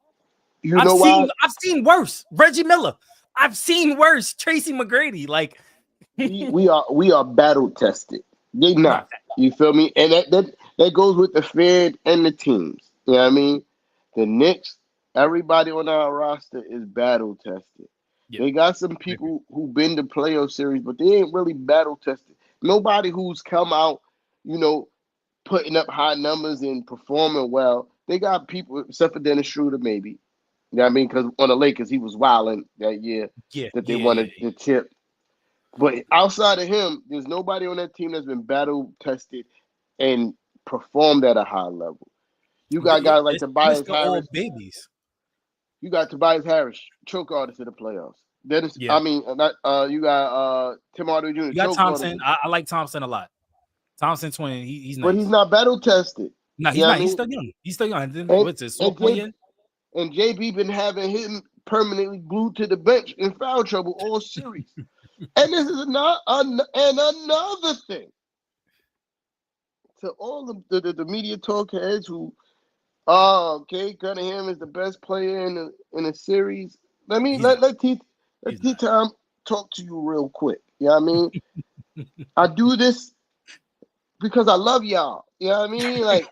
I've seen worse. Reggie Miller. I've seen worse. Tracy McGrady. Like
we are battle tested. They not. You feel me? And that goes with the fan and the teams. You know what I mean? The Knicks, everybody on our roster is battle tested. Yep. They got some people who've been to playoff series, but they ain't really battle tested. Nobody who's come out, putting up high numbers and performing well. They got people, except for Dennis Schroeder, maybe. You know what I mean? Because on the Lakers, he was wilding that year that they wanted the chip. But outside of him, there's nobody on that team that's been battle tested and performed at a high level. You got guys like Tobias Harris.
Babies.
You got Tobias Harris, choke artist in the playoffs. You got Tim Hardaway Jr.
You got Thompson. I like Thompson a lot. Thompson twin, he's nice.
But he's not battle tested.
No, he's not. He's still young. He's still young. What's this? And
JB been having him permanently glued to the bench in foul trouble all series. And this is another thing. To all the media talk heads who, Cunningham is the best player in a series. Let T-Time talk to you real quick. You know what I mean? I do this because I love y'all. You know what I mean? Like,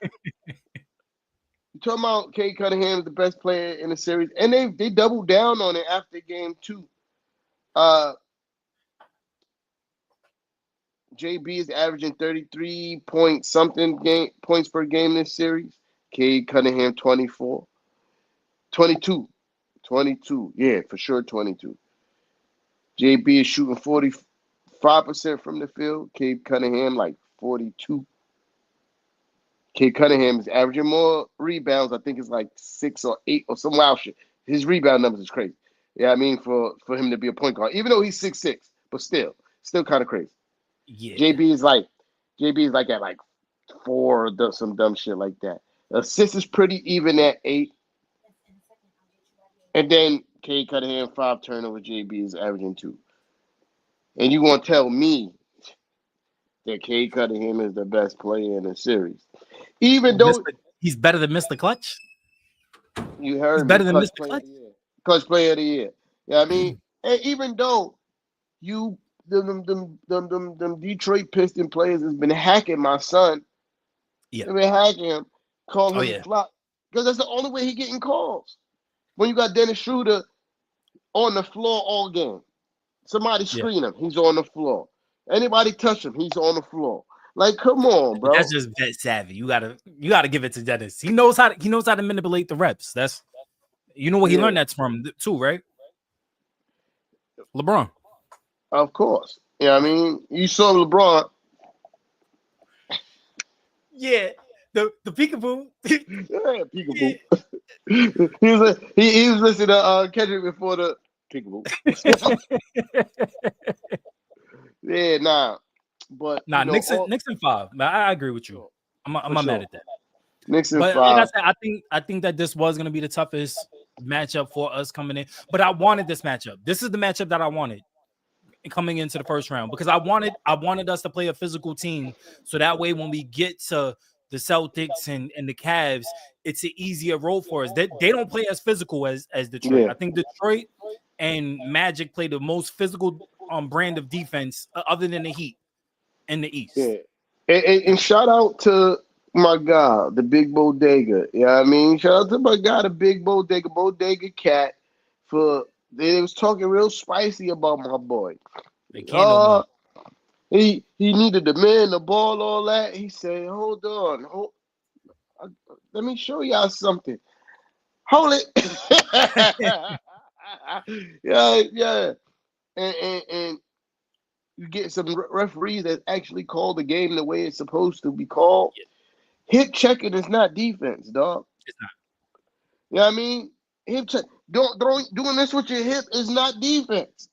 you talking about Cade Cunningham is the best player in the series, and they doubled down on it after game 2. JB is averaging 33 point something points per game this series. Cade Cunningham 22. 22. Yeah, for sure 22. JB is shooting 45% from the field. Cade Cunningham like 42. Cade Cunningham is averaging more rebounds. I think it's like 6 or 8 or some wild shit. His rebound numbers is crazy. Yeah, I mean for him to be a point guard, even though he's 6'6", but still kind of crazy.
Yeah.
JB is like at like 4 or some dumb shit like that. Assists is pretty even at 8. And then Cade Cunningham 5 turnovers. JB is averaging 2. And you gonna tell me that Cade Cunningham is the best player in the series, even though
he's better than Mr. Clutch.
You heard
he's
me.
better than Mr. Clutch.
Clutch player of the year. Yeah, I mean, and even though them Detroit Piston players has been hacking my son.
Yeah,
they've been hacking him, calling him flop, because that's the only way he getting calls. When you got Dennis Schroeder on the floor all game, somebody screen him, he's on the floor. Anybody touch him, he's on the floor. Like, come on, bro.
That's just vet savvy. You gotta give it to Dennis. He knows how to manipulate the reps. That's he learned that from too, right? LeBron.
Of course. Yeah, I mean, you saw LeBron.
Yeah, the peekaboo.
Yeah, peekaboo. he was listening to Kendrick before the peekaboo. Yeah, nah. But
Nixon 5. I agree with you. I'm not mad at that.
Nixon
but
5.
Like I said, I think that this was gonna be the toughest matchup for us coming in. But I wanted this matchup. This is the matchup that I wanted coming into the first round, because I wanted us to play a physical team, so that way when we get to the Celtics and the Cavs, it's an easier role for us. They don't play as physical as Detroit. Yeah. I think Detroit and Magic play the most physical brand of defense other than the Heat in the East.
Yeah. And shout out to my guy, the Big Bodega. Yeah, I mean, shout out to my guy, the Big Bodega Cat, for they was talking real spicy about my boy.
They can't no more.
He needed the man, the ball, all that. He said, "Hold on, let me show y'all something. Hold it." yeah. And you get some referees that actually call the game the way it's supposed to be called. Yeah. Hip checking is not defense, dog.
It's not.
You know what I mean? Hip check. Doing this with your hip is not defense.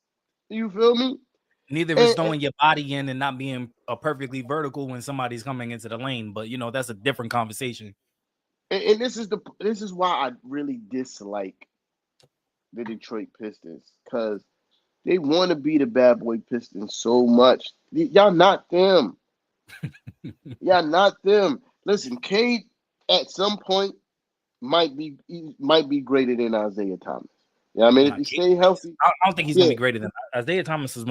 You feel me?
Neither is throwing your body in and not being perfectly vertical when somebody's coming into the lane. But that's a different conversation.
And this is why I really dislike the Detroit Pistons, because they want to be the bad boy Pistons so much. Y'all not them. Y'all not them. Listen, Cade at some point might be greater than Isaiah Thomas. Yeah, I mean, if he stay healthy,
I don't think he's gonna be greater than Isaiah Thomas. Is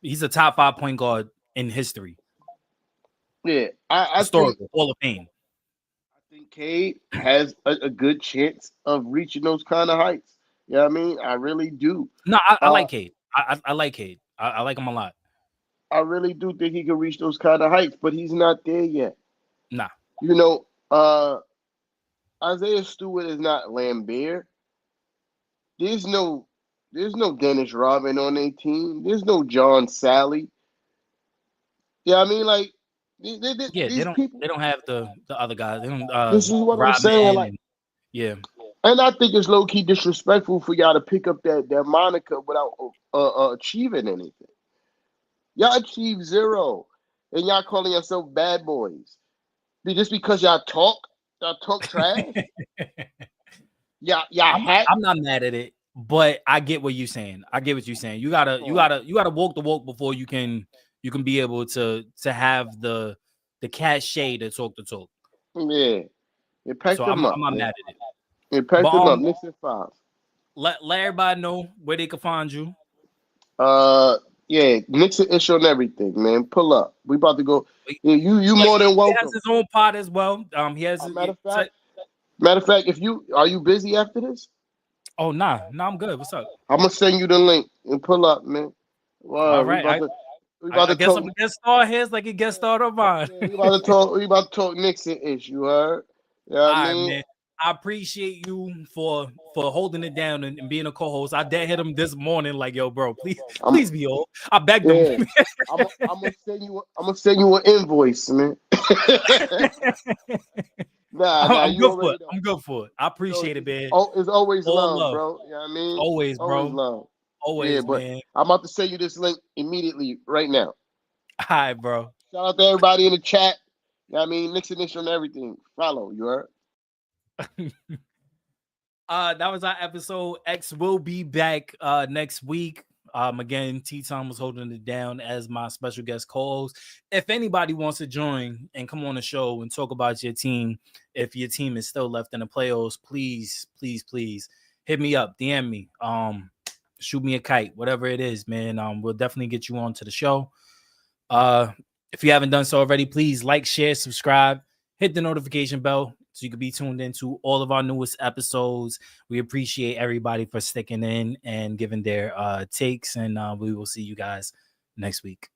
he's a top 5 point guard in history.
Yeah, I
historical
think,
Hall of Fame.
I think Cade has a good chance of reaching those kind of heights. Yeah, I mean, I really do.
No, I like Cade. I like Cade. I like him a lot.
I really do think he can reach those kind of heights, but he's not there yet.
Nah.
Isaiah Stewart is not Lambert. There's no Dennis Rodman on their team. There's no John Sally. Yeah, I mean, like, these people.
They don't have the other guys. They don't.
This is what I'm saying. Like,
yeah.
And I think it's low key disrespectful for y'all to pick up that moniker without achieving anything. Y'all achieve 0, and y'all calling yourself bad boys. Just because y'all talk trash. Yeah.
I'm not mad at it, but I get what you're saying. You gotta walk the walk before you can be able to have the cachet to talk the talk.
Yeah. It packed them up.
I'm not mad at it.
It packed them up. Nixon 5.
Let everybody know where they can find you.
Yeah, Nixon issue and everything, man. Pull up. We about to go. You more than welcome.
He has his own pod as well. He has.
Matter of fact, are you busy after this?
Oh nah, I'm good. What's up?
I'm gonna send you the link and pull up, man.
Wow, all right. I guess I'm a guest star here. It's like a guest star of mine.
We about to talk Nixon issue. You heard? Yeah,
all right, man. I appreciate you for holding it down and being a co-host. I did hit him this morning, like, yo, bro, please be old. I begged him.
I'm gonna send you an invoice, man.
I'm good for it. I'm good for it. I appreciate it, man.
It's always
All
love, bro. You know what I mean?
Always, bro.
Always love.
Always,
but
man.
I'm about to send you this link immediately right now.
All right, bro.
Shout out to everybody in the chat. You know what I mean? Nixon and everything. Follow, you heard?
That was our episode. X will be back next week. Again, T-Tom was holding it down as my special guest co-host. If anybody wants to join and come on the show and talk about your team, if your team is still left in the playoffs, please hit me up, DM me, shoot me a kite, whatever it is, man. We'll definitely get you on to the show. If you haven't done so already, please like, share, subscribe, hit the notification bell so you can be tuned into all of our newest episodes. We appreciate everybody for sticking in and giving their takes, and we will see you guys next week.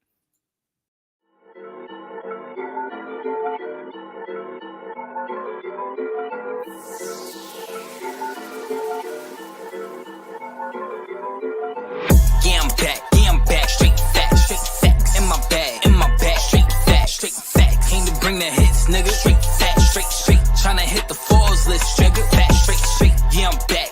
Yeah, I'm back, straight facts, in my bag, straight facts, came to bring the hits, nigga, straight facts, straight, tryna hit the falls list, straight, yeah, I'm back.